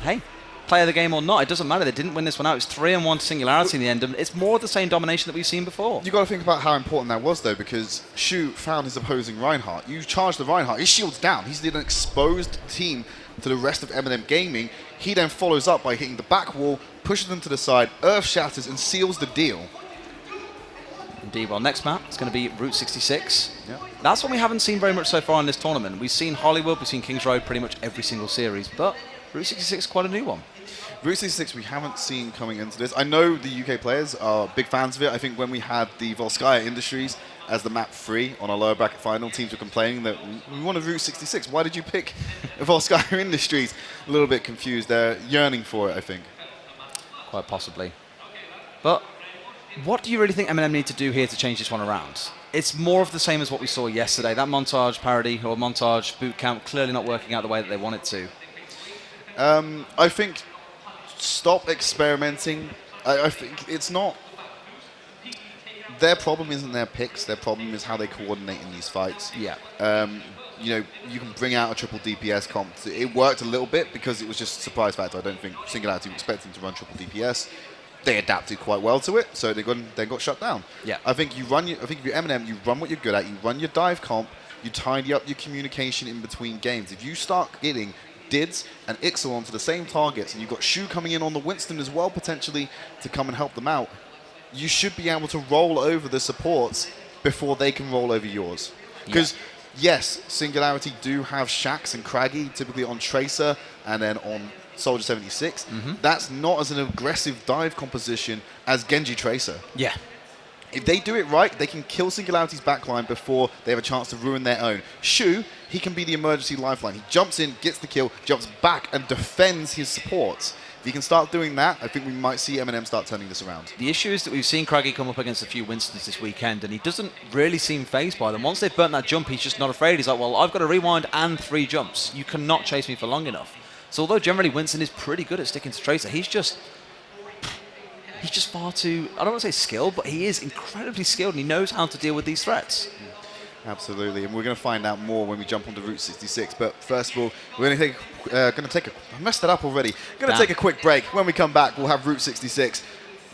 hey, play of the game or not, it doesn't matter. They didn't win this one out. It's 3-1 to Singularity in the end. And it's more of the same domination that we've seen before. You've got to think about how important that was, though, because Shu found his opposing Reinhardt. You charge the Reinhardt, his shield's down. He's an exposed team to the rest of M&M Gaming. He then follows up by hitting the back wall, pushes them to the side, Earth Shatters, and seals the deal. Indeed. Well, next map, it's going to be Route 66. Yep. That's one we haven't seen very much so far in this tournament. We've seen Hollywood, we've seen Kings Road pretty much every single series, but Route 66 is quite a new one. Route 66 we haven't seen coming into this. I know the UK players are big fans of it. I think when we had the Volskaya Industries as the map 3 on our lower bracket final, teams were complaining that we wanted Route 66. Why did you pick Volskaya Industries? A little bit confused. They're yearning for it, I think. Quite possibly. But what do you really think M&M need to do here to change this one around? It's more of the same as what we saw yesterday. That montage parody or montage boot camp clearly not working out the way that they want it to. I think stop experimenting. I think it's not... Their problem isn't their picks. Their problem is how they coordinate in these fights. Yeah. You know, you can bring out a triple DPS comp. It worked a little bit because it was just a surprise factor. I don't think Singularity was expecting to run triple DPS. They adapted quite well to it, so they got shut down. Yeah. I think if you're M&M, you run what you're good at. You run your dive comp. You tidy up your communication in between games. If you start getting Dids and Ixel onto the same targets, and you've got Shu coming in on the Winston as well potentially to come and help them out, you should be able to roll over the supports before they can roll over yours. Because yes, Singularity do have Shax and Craggy typically on Tracer and then on Soldier 76. That's not as an aggressive dive composition as Genji Tracer. Yeah. If they do it right, they can kill Singularity's backline before they have a chance to ruin their own. Shu, he can be the emergency lifeline. He jumps in, gets the kill, jumps back and defends his supports. If he can start doing that, I think we might see M&M start turning this around. The issue is that we've seen Craggy come up against a few Winstons this weekend, and he doesn't really seem phased by them. Once they've burnt that jump, he's just not afraid. He's like, well, I've got to rewind and 3 jumps. You cannot chase me for long enough. So although generally Winston is pretty good at sticking to Tracer, he's just far too, I don't want to say skilled, but he is incredibly skilled, and he knows how to deal with these threats. Absolutely, and we're going to find out more when we jump onto Route 66. But first of all, we're going to take I messed that up already. Going to take a quick break. When we come back, we'll have Route 66,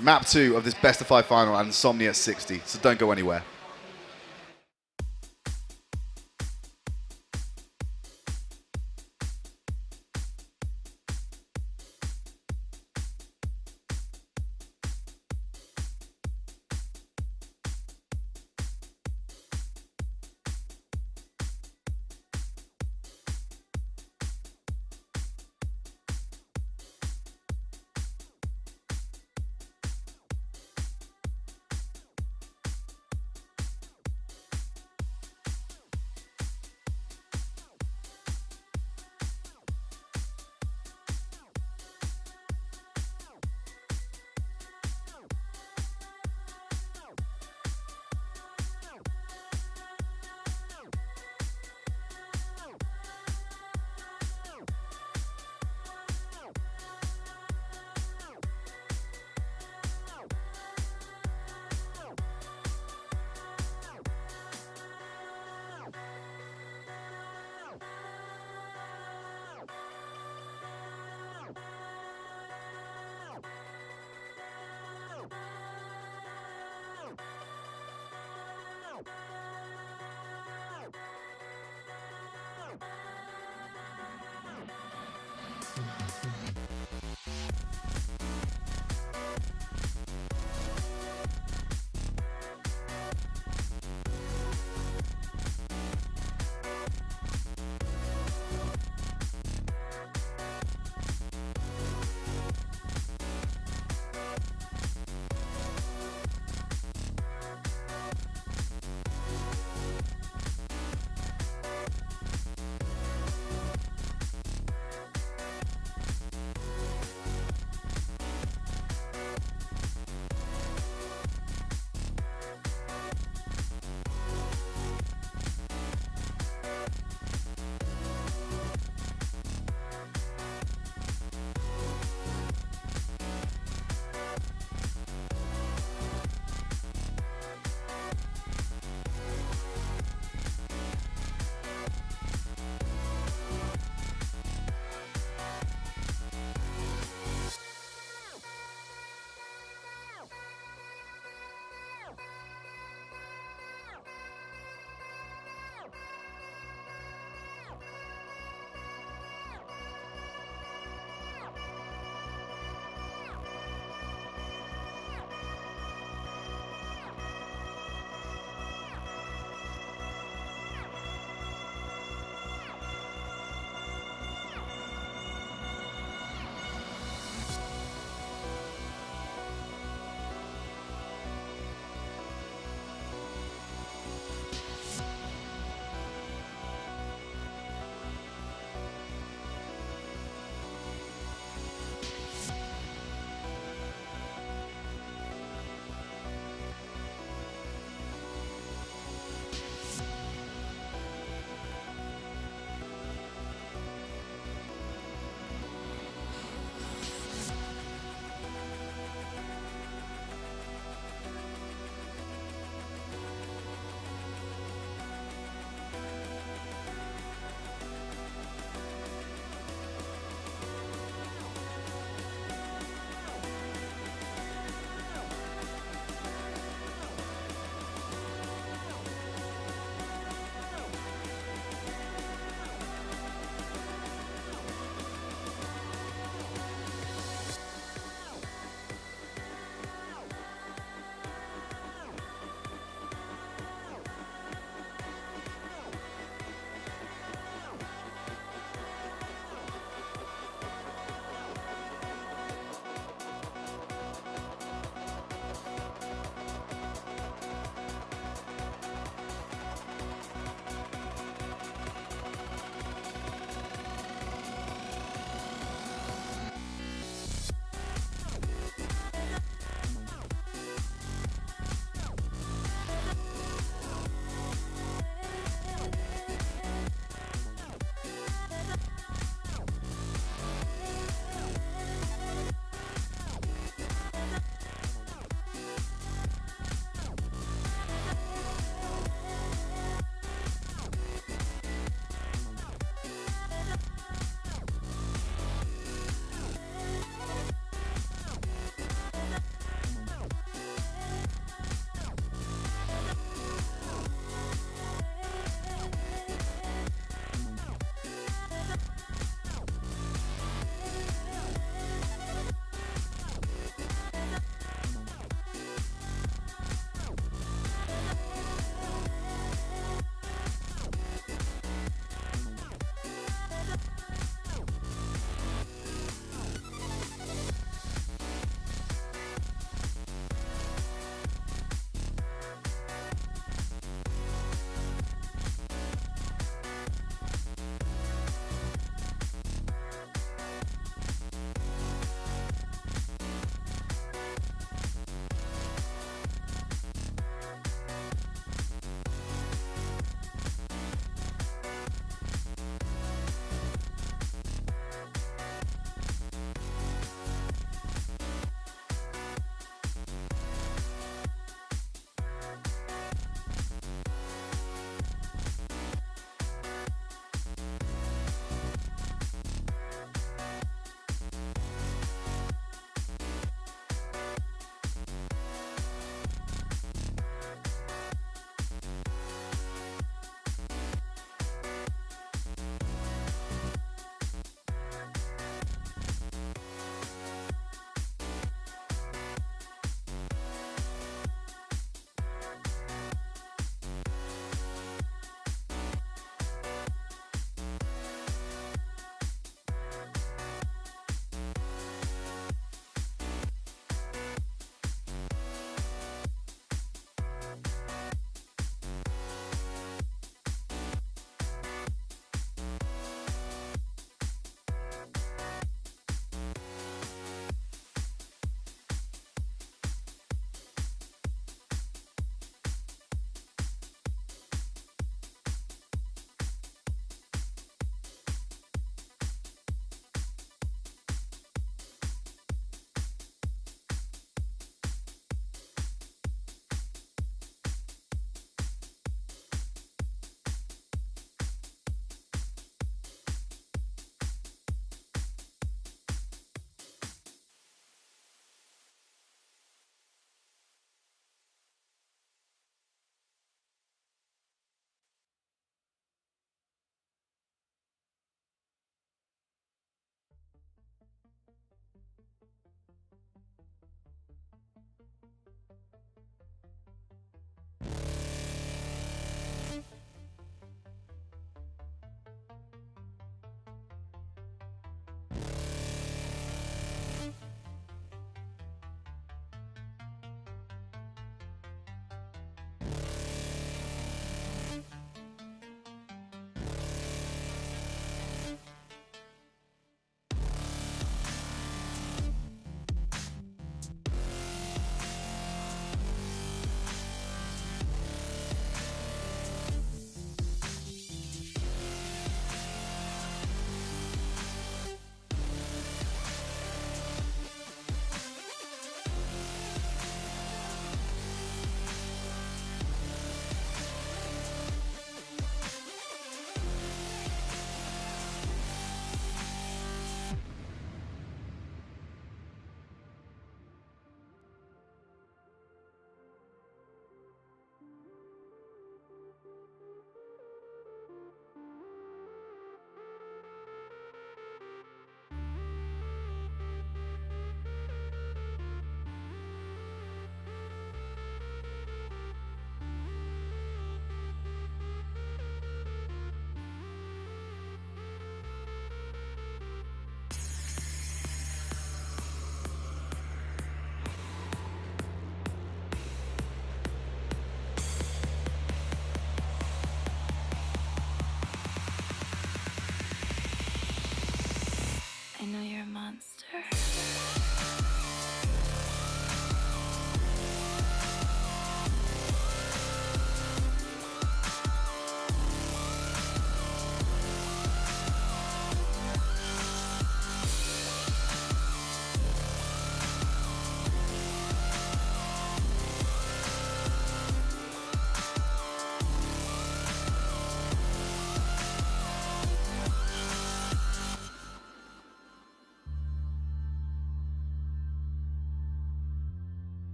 Map 2 of this Best of 5 final, and Insomnia60. So don't go anywhere.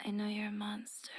I know you're a monster.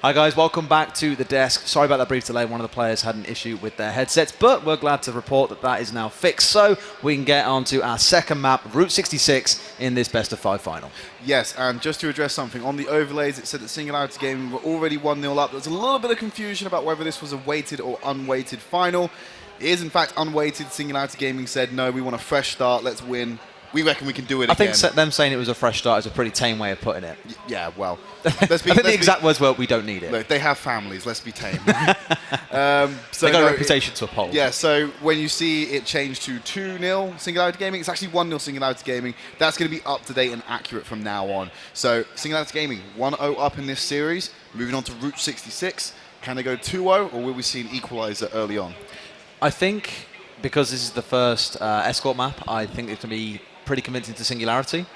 Hi guys, welcome back to the desk. Sorry about that brief delay. One of the players had an issue with their headsets, but we're glad to report that that is now fixed, so we can get on to our second map, Route 66, in this best of 5 final. Yes, and just to address something, on the overlays it said that Singularity Gaming were already 1-0 up. There's a little bit of confusion about whether this was a weighted or unweighted final. It is in fact unweighted. Singularity Gaming said, no, we want a fresh start, let's win. We reckon we can do it again. I think them saying it was a fresh start is a pretty tame way of putting it. Yeah, well, I think the exact words were, we don't need it. Look, they have families, let's be tame. They got a reputation to uphold. Yeah, so when you see it change to 2-0 Singularity Gaming, it's actually 1-0 Singularity Gaming. That's going to be up to date and accurate from now on. So Singularity Gaming 1-0 up in this series. Moving on to Route 66. Can they go 2-0 or will we see an equaliser early on? I think because this is the first escort map, I think it's going to be pretty convincing to Singularity.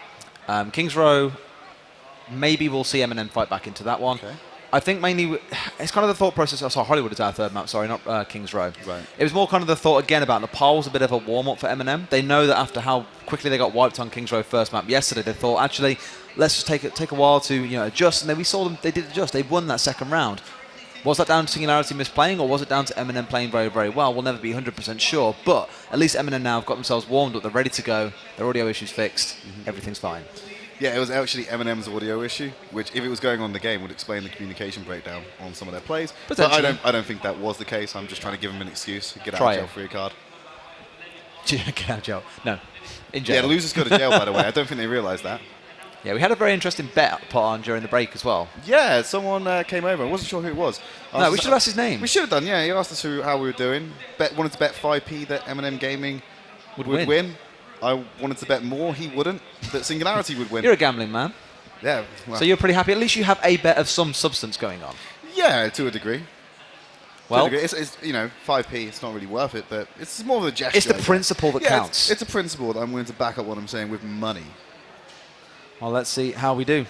Kings Row, maybe we'll see Eminem fight back into that one. Okay. I think mainly, it's kind of the thought process. Oh, sorry, Hollywood is our third map, sorry, not Kings Row. Right. It was more kind of the thought again about Nepal was a bit of a warm-up for Eminem. They know that after how quickly they got wiped on Kings Row first map yesterday, they thought, actually, let's just take a while to adjust. And then we saw them, they did adjust. They won that second round. Was that down to Singularity misplaying, or was it down to Eminem playing very, very well? We'll never be 100% sure, but at least Eminem now have got themselves warmed up. They're ready to go. Their audio issue's fixed. Everything's fine. Yeah, it was actually Eminem's audio issue, which, if it was going on in the game, would explain the communication breakdown on some of their plays. But I don't think that was the case. I'm just trying to give them an excuse. Get out of jail free card. Get out of jail. No. In jail. Yeah, the losers go to jail, by the way. I don't think they realise that. Yeah, we had a very interesting bet put on during the break as well. Yeah, someone came over. I wasn't sure who it was. No, we should have asked his name. We should have done, yeah. He asked us how we were doing. Wanted to bet 5p that Eminem Gaming would win. I wanted to bet more, he wouldn't. That Singularity would win. You're a gambling man. Yeah. Well. So you're pretty happy. At least you have a bet of some substance going on. Yeah, to a degree. Well, it's you know, 5p. It's not really worth it, but it's more of a gesture. it's the principle that counts. It's a principle that I'm willing to back up what I'm saying with money. Well, let's see how we do.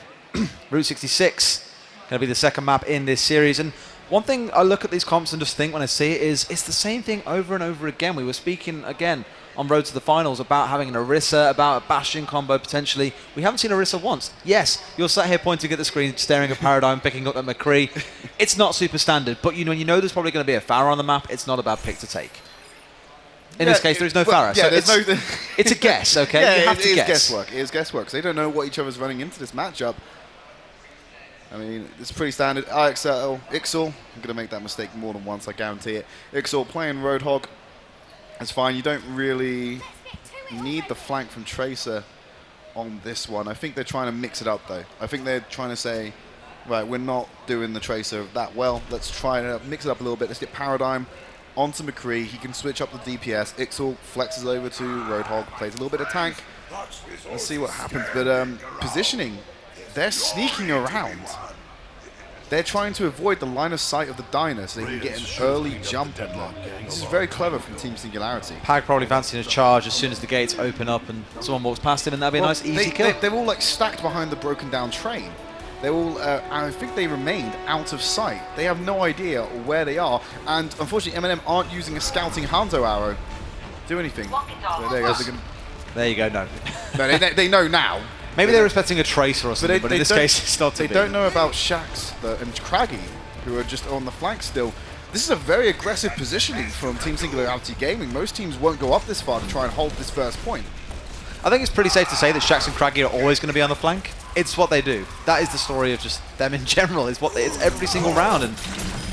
Route 66 going to be the second map in this series, and one thing I look at these comps and just think when I see it is it's the same thing over and over again. We were speaking again on Road to the Finals about having an Orisa, about a Bastion combo potentially. We haven't seen Orisa once. Yes, you're sat here pointing at the screen, staring at Paradigm, picking up at McCree. It's not super standard, but you know, there's probably going to be a Pharah on the map. It's not a bad pick to take. In this case, there is no Pharah, so it's a guess, okay? Yeah, you have to guess. guess. It is guesswork. They don't know what each other's running into this matchup. I mean, it's pretty standard. IXL, Ixel, I'm going to make that mistake more than once, I guarantee it. Ixel playing Roadhog. That's fine. You don't really need the flank from Tracer on this one. I think they're trying to mix it up, though. I think they're trying to say, right, we're not doing the Tracer that well. Let's try to mix it up a little bit. Let's get Paradigm onto McCree. He can switch up the DPS. Ixel flexes over to Roadhog, plays a little bit of tank. Let's see what happens. But positioning, they're sneaking around. They're trying to avoid the line of sight of the Diner so they can get an early jump on them. This is very clever from Team Singularity. Pag probably fancying a charge as soon as the gates open up and someone walks past him, and that'll be a nice, easy kill. They're all like stacked behind the broken down train. They're all, I think they remained out of sight. They have no idea where they are. And unfortunately, M&M aren't using a scouting Hanzo arrow to do anything. So there you go, no. No, they know now. Maybe they were expecting a Tracer or something, but in this case, it's not to be. They don't know about Shax and Craggy, who are just on the flank still. This is a very aggressive positioning from Team Singularity Gaming. Most teams won't go up this far to try and hold this first point. I think it's pretty safe to say that Shax and Craggy are always going to be on the flank. It's what they do. That is the story of just them in general. It's every single round, and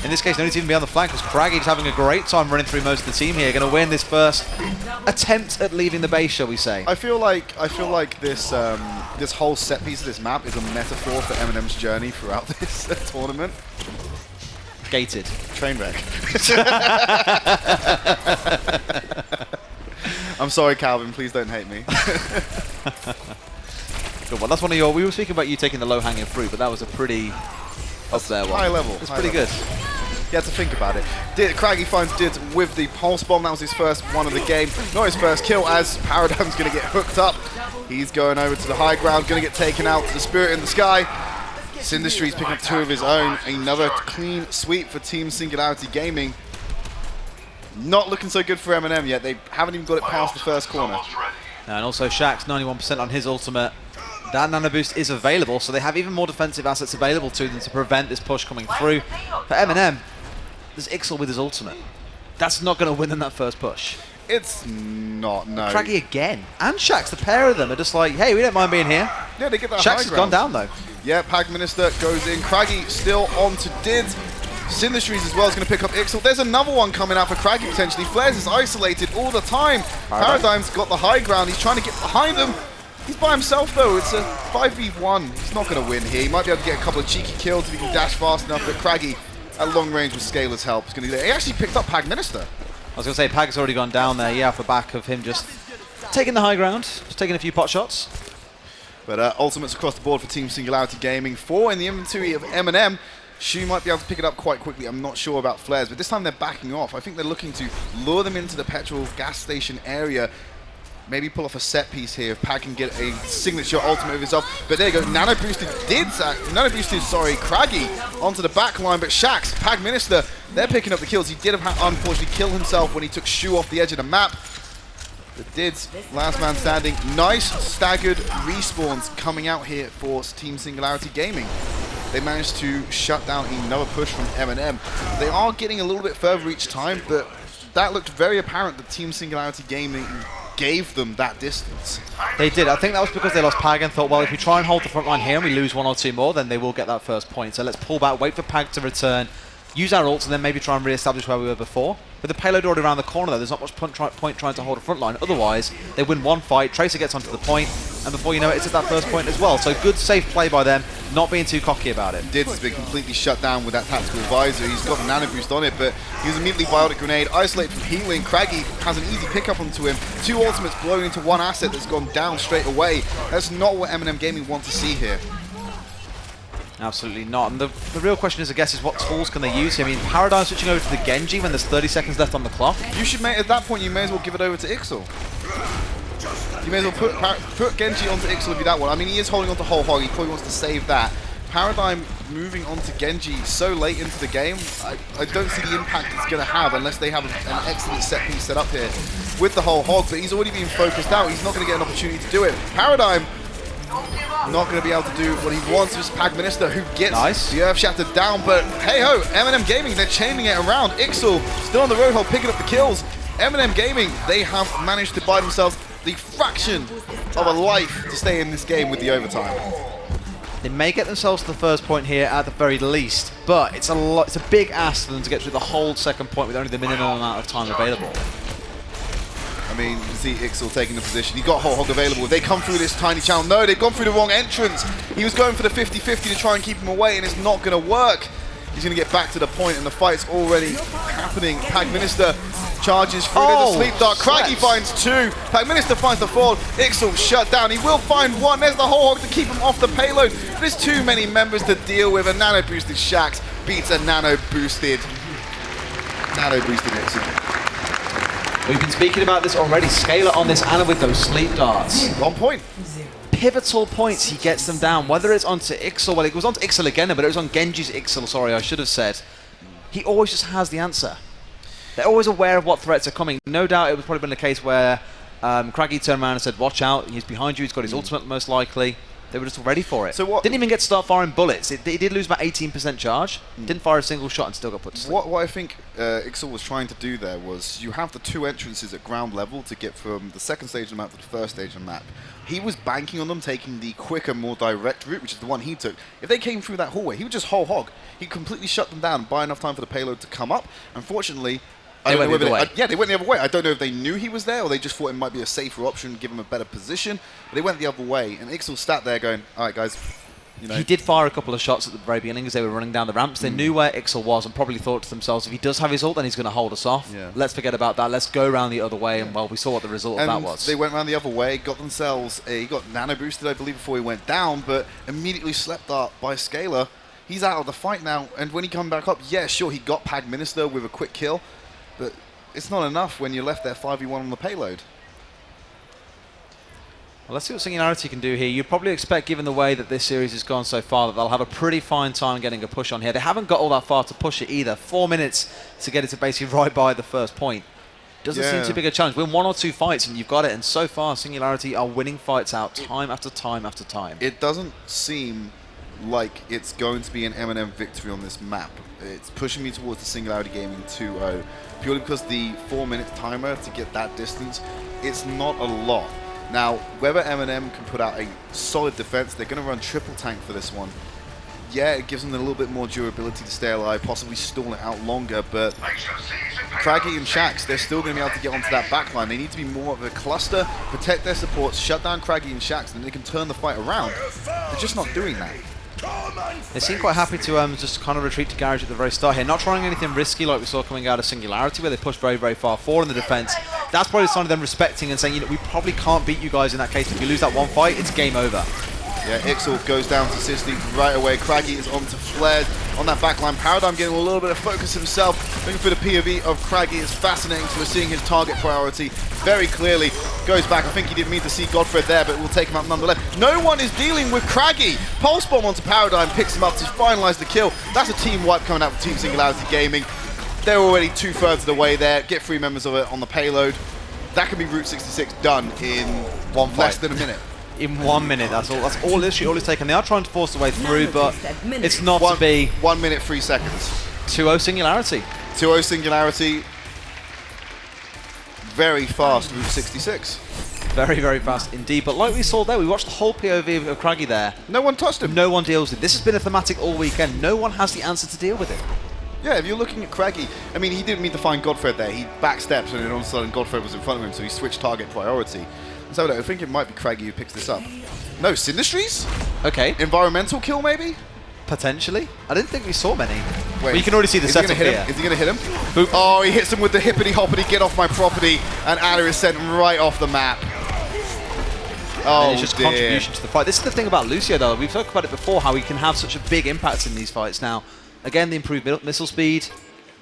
in this case, no need to even be on the flank because Craggy's having a great time running through most of the team here. Going to win this first attempt at leaving the base, shall we say? I feel like this this whole set piece of this map is a metaphor for M&M's journey throughout this tournament. Gated. Train wreck. I'm sorry, Calvin. Please don't hate me. Good one. That's one of your. We were speaking about you taking the low-hanging fruit, but that was a pretty up there one. High level. It's pretty good. You had to think about it. Craggy finds Did with the pulse bomb. That was his first one of the game. Not his first kill, as Paradigm's going to get hooked up. He's going over to the high ground, going to get taken out to the Spirit in the Sky. Syndistry's picking up 2 of his own. Another clean sweep for Team Singularity Gaming. Not looking so good for M&M yet. They haven't even got it past the first corner. And also Shax, 91% on his ultimate. That nano boost is available, so they have even more defensive assets available to them to prevent this push coming through. For M&M, there's Ixel with his ultimate. That's not going to win them that first push. It's not, no. Craggy again. And Shax, the pair of them are just like, hey, we don't mind being here. Yeah, they get that Shax has gone down, though. Yeah, Pag Minister goes in. Craggy still on to Did. Syndistries as well is going to pick up Ixel. There's another one coming out for Craggy potentially. Flares is isolated all the time. Paradigm's got the high ground. He's trying to get behind them. He's by himself though. It's a 5v1. He's not going to win here. He might be able to get a couple of cheeky kills if he can dash fast enough, but Craggy at long range with Scalar's help is going to do that. He actually picked up Pag Minister. I was going to say, Pag's already gone down there, yeah, off the back of him just taking the high ground, just taking a few pot shots. But ultimates across the board for Team Singularity Gaming. 4 in the inventory of M&M. Shu might be able to pick it up quite quickly. I'm not sure about Flares, but this time they're backing off. I think they're looking to lure them into the petrol gas station area. Maybe pull off a set piece here if Pag can get a signature ultimate of himself. But there you go, nano boosted Craggy onto the back line, but Shax, Pag Minister, they're picking up the kills. He did unfortunately kill himself when he took Shu off the edge of the map. The Dids, last man standing. Nice staggered respawns coming out here for Team Singularity Gaming. They managed to shut down another push from M&M. They are getting a little bit further each time, but that looked very apparent that Team Singularity Gaming gave them that distance. They did. I think that was because they lost Pag and thought, well, if we try and hold the front line here and we lose 1 or 2 more, then they will get that first point. So let's pull back, wait for Pag to return, use our ults, and then maybe try and re-establish where we were before. With the payload already around the corner, though, there's not much point trying to hold a front line. Otherwise, they win 1 fight, Tracer gets onto the point, and before you know it, it's at that first point as well. So good, safe play by them, not being too cocky about it. Dids has been completely shut down with that tactical advisor. He's got a nano boost on it, but he was immediately biotic grenade, isolated from healing. Craggy has an easy pickup onto him. 2 ultimates blown into 1 asset that's gone down straight away. That's not what M&M Gaming want to see here. Absolutely not. And the real question is, I guess, is what tools can they use here? I mean, Paradigm switching over to the Genji when there's 30 seconds left on the clock. You should at that point, you may as well give it over to Ixel. You may as well put Genji onto Ixel if you that one. I mean, he is holding on to Whole Hog. He probably wants to save that. Paradigm moving on to Genji so late into the game, I don't see the impact it's going to have unless they have an excellent set piece set up here with the Whole Hog, but he's already been focused out. He's not going to get an opportunity to do it. Paradigm not going to be able to do what he wants with Pag Minister, who gets the Earth Shattered down, but hey-ho, M&M Gaming, they're chaining it around. Ixel still on the road hole, picking up the kills. M&M Gaming, they have managed to buy themselves the fraction of a life to stay in this game with the overtime. They may get themselves to the first point here at the very least, but it's a big ask for them to get through the whole second point with only the minimum amount of time available. I mean, you see Ixel taking the position. He got Whole Hog available. They come through this tiny channel. No, they've gone through the wrong entrance. He was going for the 50-50 to try and keep him away, and it's not going to work. He's going to get back to the point, and the fight's already happening. Pag Minister charges through. There's a sleep dart. Craggy finds two. Pag Minister finds the fourth. Ixel shut down. He will find one. There's the Whole Hog to keep him off the payload. There's too many members to deal with. A nano-boosted Shax beats a nano-boosted Ixel. We've been speaking about this already. Scalar on this Ana with those sleep darts. 1 point. Pivotal points, he gets them down. Whether it's onto Ixel, well, it was onto Ixel again, but it was on Genji's Ixel, sorry, I should have said. He always just has the answer. They're always aware of what threats are coming. No doubt it was probably been a case where Craggy turned around and said, watch out, he's behind you, he's got his ultimate most likely. They were just ready for it. So what, didn't even get to start firing bullets. He did lose about 18% charge. Didn't fire a single shot and still got put to sleep. What I think Ixel was trying to do there was you have the two entrances at ground level to get from the second stage of the map to the first stage of the map. He was banking on them taking the quicker, more direct route, which is the one he took. If they came through that hallway, he would just Whole Hog. He completely shut them down, buy enough time for the payload to come up. Unfortunately, they went the other way. Yeah, they went the other way. I don't know if they knew he was there or they just thought it might be a safer option, give him a better position. But they went the other way, and Ixel sat there going, all right, guys. You know. He did fire a couple of shots at the very beginning as they were running down the ramps. They knew where Ixel was and probably thought to themselves, if he does have his ult, then he's going to hold us off. Yeah. Let's forget about that. Let's go around the other way. And, well, we saw what the result of that was. They went around the other way, got themselves he got nano boosted, I believe, before he went down, but immediately slept dart by Scalar. He's out of the fight now, and when he come back up, yeah, sure, he got Pag Minister with a quick kill, but it's not enough when you're left there 5v1 on the payload. Well, let's see what Singularity can do here. You'd probably expect, given the way that this series has gone so far, that they'll have a pretty fine time getting a push on here. They haven't got all that far to push it either. 4 minutes to get it to basically right by the first point. Doesn't seem too big a challenge. Win 1 or 2 fights and you've got it. And so far, Singularity are winning fights out time after time after time. It doesn't seem like it's going to be an M&M victory on this map. It's pushing me towards the Singularity Gaming 2-0. Purely because the 4-minute timer to get that distance, it's not a lot. Now, whether M&M can put out a solid defense, they're going to run triple tank for this one. Yeah, it gives them a little bit more durability to stay alive, possibly stall it out longer, but Craggy and Shax, they're still going to be able to get onto that backline. They need to be more of a cluster, protect their supports, shut down Craggy and Shax, and then they can turn the fight around. They're just not doing that. They seem quite happy to just kind of retreat to Garage at the very start here. Not trying anything risky like we saw coming out of Singularity, where they pushed very, very far forward in the defense. That's probably a sign of them respecting and saying, you know, we probably can't beat you guys in that case. If you lose that one fight, it's game over. Yeah, Ixel goes down to 60 right away. Craggy is on to Flared on that backline. Paradigm getting a little bit of focus himself. Looking for the POV of Craggy is fascinating. So we're seeing his target priority very clearly. Goes back. I think he didn't mean to see Godfred there, but we'll take him out nonetheless. No one is dealing with Craggy. Pulse Bomb onto Paradigm, picks him up to finalize the kill. That's a team wipe coming out for Team Singularity Gaming. They're already 2/3 of the way there. Get 3 members of it on the payload. That can be Route 66 done in less than a minute. In 1 minute, that's all literally all it's taken. They are trying to force the way through, but it's not to be. 1 minute, 3 seconds. 2-0 Singularity. 2-0 Singularity. Very fast Route 66. Very, very fast indeed. But like we saw there, we watched the whole POV of Craggy there. No one touched him. No one deals with it. This has been a thematic all weekend. No one has the answer to deal with it. Yeah, if you're looking at Craggy, I mean, he didn't mean to find Godfred there. He backsteps and then all of a sudden Godfred was in front of him, so he switched target priority. So I think it might be Craggy who picks this up. No, Syndistries? Okay. Environmental kill, maybe? Potentially. I didn't think we saw many. Wait, but you can already see the setup here. Is he going to hit him? Boop. Oh, he hits him with the hippity-hoppity, get off my property, and Ada is sent right off the map. And it's just contribution to the fight. This is the thing about Lucio, though. We've talked about it before, how he can have such a big impact in these fights. Now, again, the improved missile speed.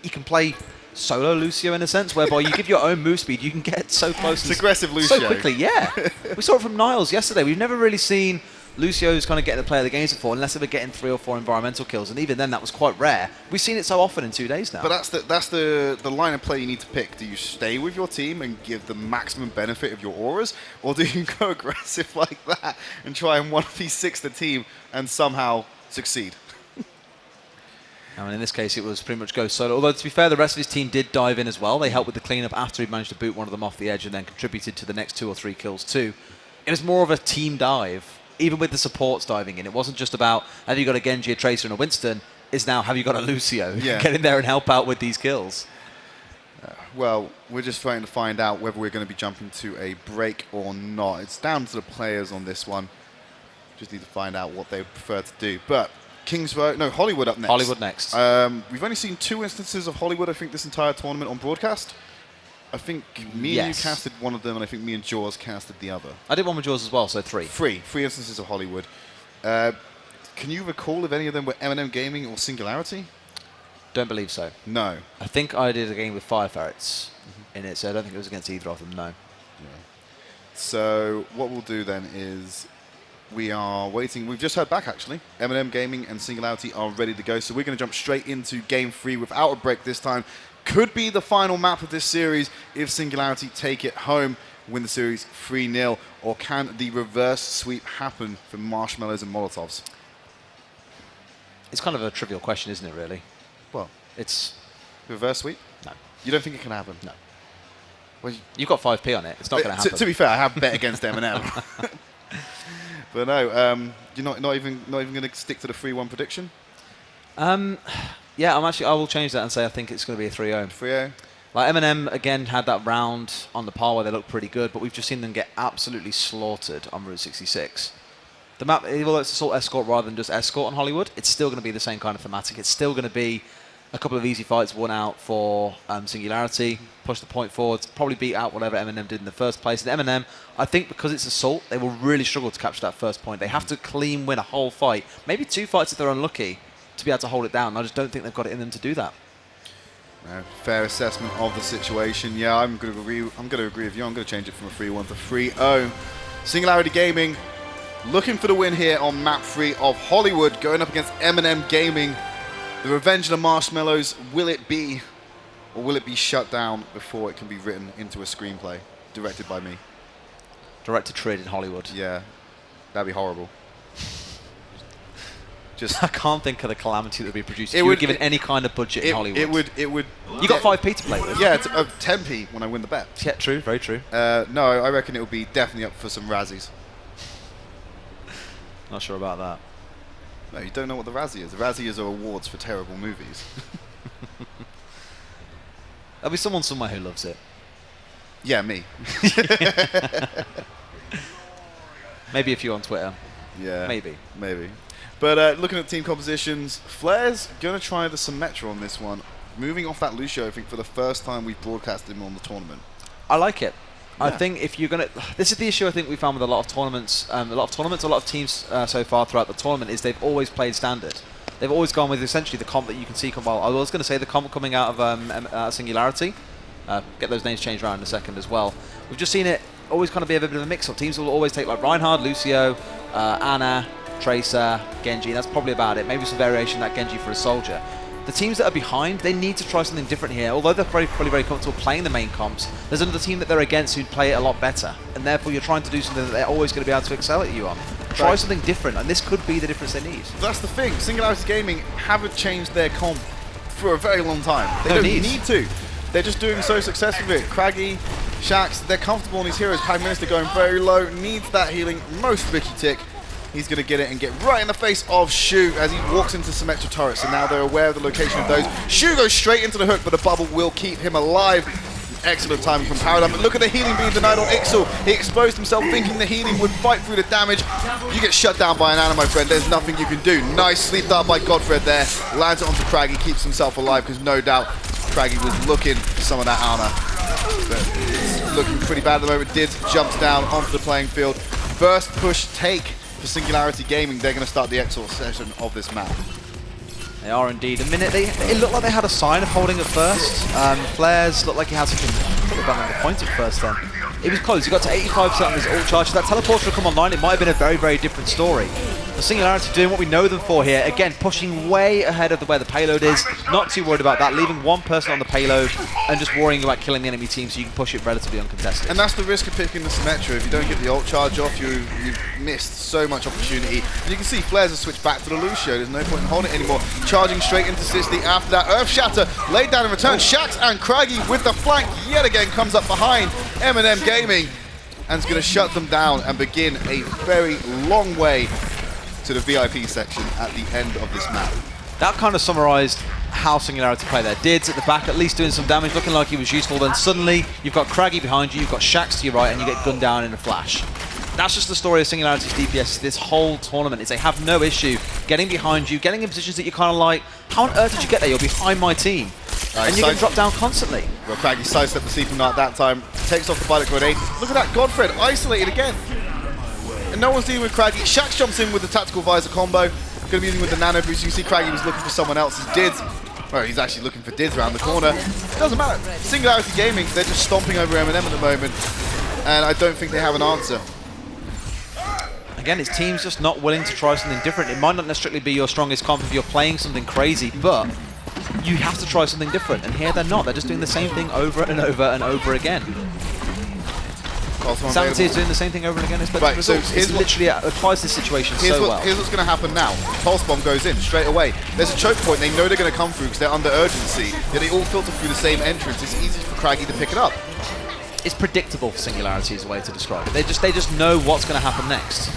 You can play solo Lucio in a sense, whereby you give your own move speed, you can get so close. It's aggressive Lucio. So quickly, yeah. We saw it from Niles yesterday. We've never really seen Lucio's kind of getting the play of the games before, unless they were getting 3 or 4 environmental kills, and even then that was quite rare. We've seen it so often in 2 days now. But that's the line of play you need to pick. Do you stay with your team and give the maximum benefit of your auras, or do you go aggressive like that and try and 1v6 the team and somehow succeed? I mean, in this case, it was pretty much go solo. Although, to be fair, the rest of his team did dive in as well. They helped with the cleanup after he managed to boot one of them off the edge and then contributed to the next 2 or 3 kills too. It was more of a team dive, even with the supports diving in. It wasn't just about, have you got a Genji, a Tracer, and a Winston? It's now, have you got a Lucio? Yeah. Get in there and help out with these kills. Well, we're just trying to find out whether we're going to be jumping to a break or not. It's down to the players on this one. Just need to find out what they prefer to do. But Hollywood up next. Hollywood next. We've only seen 2 instances of Hollywood, I think, this entire tournament on broadcast. I think me and you casted one of them, and I think me and Jaws casted the other. I did one with Jaws as well, so 3. 3 instances of Hollywood. Can you recall if any of them were M&M Gaming or Singularity? Don't believe so. No. I think I did a game with Fire Ferrets in it, so I don't think it was against either of them, no. Yeah. So what we'll do then is we are waiting. We've just heard back, actually. M&M Gaming and Singularity are ready to go, so we're going to jump straight into Game 3 without a break this time. Could be the final map of this series if Singularity take it home, win the series 3-0, or can the reverse sweep happen for Marshmallows and Molotovs? It's kind of a trivial question, isn't it, really? Well, it's... Reverse sweep? No. You don't think it can happen? No. Well, you've got 5p on it. It's not going to happen. To be fair, I have bet against M&M. But no, you're not even going to stick to the 3-1 prediction? Yeah, I will change that and say I think it's going to be a 3-0. 3-0? Like M&M, again, had that round on the par where they looked pretty good, but we've just seen them get absolutely slaughtered on Route 66. The map, although it's Assault Escort rather than just Escort on Hollywood, it's still going to be the same kind of thematic. It's still going to be a couple of easy fights won out for Singularity, push the point forward, probably beat out whatever M&M did in the first place. And M&M, I think because it's Assault, they will really struggle to capture that first point. They have to clean win a whole fight, maybe 2 fights if they're unlucky, to be able to hold it down. I just don't think they've got it in them to do that. Fair assessment of the situation. Yeah, I'm going to agree with you. I'm going to change it from a 3-1 to 3-0. Singularity Gaming looking for the win here on map 3 of Hollywood, going up against M&M Gaming. The revenge of the Marshmallows, will it be, or will it be shut down before it can be written into a screenplay directed by me? Directed in Hollywood. Yeah, that'd be horrible. Just I can't think of the calamity that would be produced if you were given any kind of budget in Hollywood. It would. You got 5p to play with. Yeah, it's 10p when I win the bet. Yeah, true, very true. No, I reckon it would be definitely up for some Razzies. Not sure about that. No, you don't know what the Razzie is. The Razzie is awards for terrible movies. There'll be someone somewhere who loves it. Yeah, me. Maybe a few on Twitter. Yeah. Maybe. But looking at team compositions, Flair's going to try the Symmetra on this one. Moving off that Lucio, I think, for the first time we've broadcasted him on the tournament. I like it. Yeah. I think if you're going to... This is the issue I think we found with a lot of tournaments. A lot of teams so far throughout the tournament is they've always played standard. They've always gone with essentially the comp that you can see. Well, I was going to say the comp coming out of Singularity. Get those names changed around in a second as well. We've just seen it always kind of be a bit of a mix-up. Teams will always take like Reinhard, Lucio, Ana, Tracer, Genji. That's probably about it. Maybe some variation of that Genji for a soldier. The teams that are behind, they need to try something different here. Although they're probably very comfortable playing the main comps, there's another team that they're against who'd play it a lot better. And therefore you're trying to do something that they're always going to be able to excel at you on. Try something different, and this could be the difference they need. That's the thing. Singularity Gaming haven't changed their comp for a very long time. They don't need to. They're just doing so successful with it. Craggy, Shax, they're comfortable on these heroes. Prime Minister going very low, needs that healing. Most Ricky Tick. He's going to get it and get right in the face of Shu as he walks into Symmetra turrets. So now they're aware of the location of those. Shu goes straight into the hook, but the bubble will keep him alive. Excellent timing from Paradigm. But look at the healing being denied on Ixel. He exposed himself thinking the healing would fight through the damage. You get shut down by an Ana, my friend. There's nothing you can do. Nice sleep dart by Godfred there. Lands it onto Craggy, keeps himself alive because no doubt Craggy was looking for some of that Ana. But it's looking pretty bad at the moment. Dids jumps down onto the playing field. first push take for Singularity Gaming. They're going to start the Exort session of this map. They are indeed. A minute, it looked like they had a sign of holding at first. Flares looked like he had something, I thought they on the point at first then. It was close, he got to 85% on his ult charge. If that teleporter had come online, it might have been a very, very different story. The Singularity doing what we know them for here. Again, pushing way ahead of where the payload is. Not too worried about that, leaving one person on the payload and just worrying about killing the enemy team so you can push it relatively uncontested. And that's the risk of picking the Symmetra. If you don't get the ult charge off, you've missed so much opportunity. And you can see Flares have switched back to the Lucio. There's no point in holding it anymore. Charging straight into 60 after that. Earth Shatter laid down in return. Shax and Craggy with the flank yet again comes up behind M&M Gaming and is going to shut them down and begin a very long way to the VIP section at the end of this map. That kind of summarized how Singularity play there. Dids at the back, at least doing some damage, looking like he was useful. Then suddenly, you've got Craggy behind you, you've got Shax to your right, and you get gunned down in a flash. That's just the story of Singularity's DPS this whole tournament, is they have no issue getting behind you, getting in positions that you're kind of like, how on earth did you get there? You're behind my team. And you get dropped down constantly. Well, Craggy sidestepped the sleeping knot that time, takes off the violet grenade. Look at that, Godfred isolated again. And no one's dealing with Craggy. Shax jumps in with the tactical visor combo. Going to be using with the nano boost. You can see Craggy was looking for someone else's Dids. Well, he's actually looking for Dids around the corner. Doesn't matter. Singularity Gaming, they're just stomping over M&M at the moment. And I don't think they have an answer. Again, his team's just not willing to try something different. It might not necessarily be your strongest comp if you're playing something crazy, but you have to try something different. And here they're not. They're just doing the same thing over and over and over again. Sanity is doing the same thing over and again. Right, so it literally applies this situation so well. Here's what's going to happen now. Pulse Bomb goes in straight away. There's a choke point. They know they're going to come through because they're under urgency. Yet they all filter through the same entrance. It's easy for Craggy to pick it up. It's predictable for Singularity is a way to describe it. They just know what's going to happen next.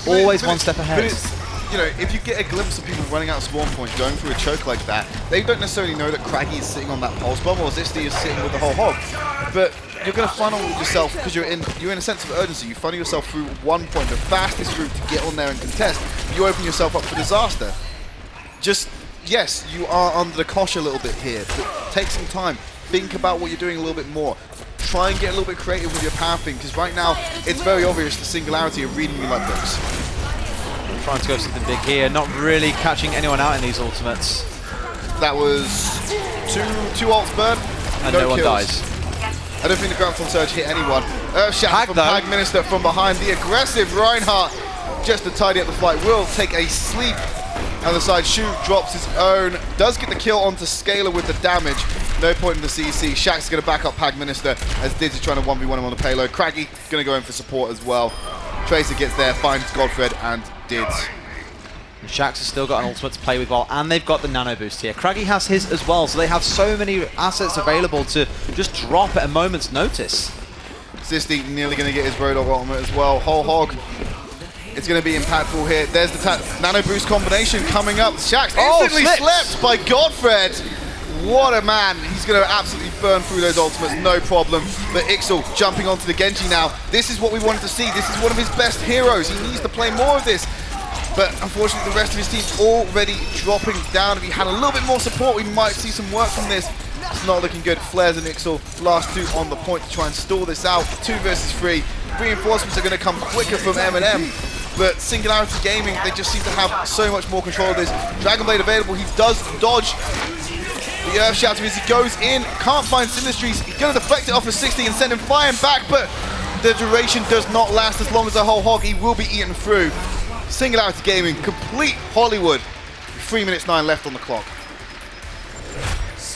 Always one step ahead. But it's, you know, if you get a glimpse of people running out of spawn points, going through a choke like that, they don't necessarily know that Craggy is sitting on that Pulse Bomb or Zisty is sitting with the whole hog. But you're going to funnel yourself, because you're in a sense of urgency, you funnel yourself through one point, the fastest route to get on there and contest. You open yourself up for disaster. Just, yes, you are under the cosh a little bit here, but take some time. Think about what you're doing a little bit more. Try and get a little bit creative with your pathing, because right now it's very obvious the Singularity are reading you like books. Trying to go something big here, not really catching anyone out in these ultimates. That was two ults burn, and no one dies. I don't think the Graviton Surge hit anyone. Earthshatter from Pag Minister from behind. The aggressive Reinhardt, just to tidy up the fight, will take a sleep. On the side, Shu drops his own. Does get the kill onto Scalar with the damage. No point in the CC. Shax's going to back up Pag Minister as Dids is trying to 1v1 him on the payload. Craggy going to go in for support as well. Tracer gets there, finds Godfred and Dids. And Shax has still got an ultimate to play with well, and they've got the nano boost here. Craggy has his as well, so they have so many assets available to just drop at a moment's notice. Zisty nearly going to get his Roadhog ultimate as well. Whole Hog, it's going to be impactful here. There's the nano boost combination coming up. Shax instantly slept by Godfred. What a man. He's going to absolutely burn through those ultimates, no problem. But Ixel jumping onto the Genji now. This is what we wanted to see. This is one of his best heroes. He needs to play more of this. But unfortunately, the rest of his team's already dropping down. If he had a little bit more support, we might see some work from this. It's not looking good. Flares and Ixel, last two on the point to try and stall this out. 2 versus 3. Reinforcements are going to come quicker from M&M. But Singularity Gaming, they just seem to have so much more control of this. Dragon Blade available. He does dodge the Earth Shatter as he goes in. Can't find Sinistries. He's going to deflect it off of 60 and send him flying back. But the duration does not last as long as a whole hog. He will be eaten through. Singularity Gaming, complete Hollywood. 3 minutes 9 left on the clock.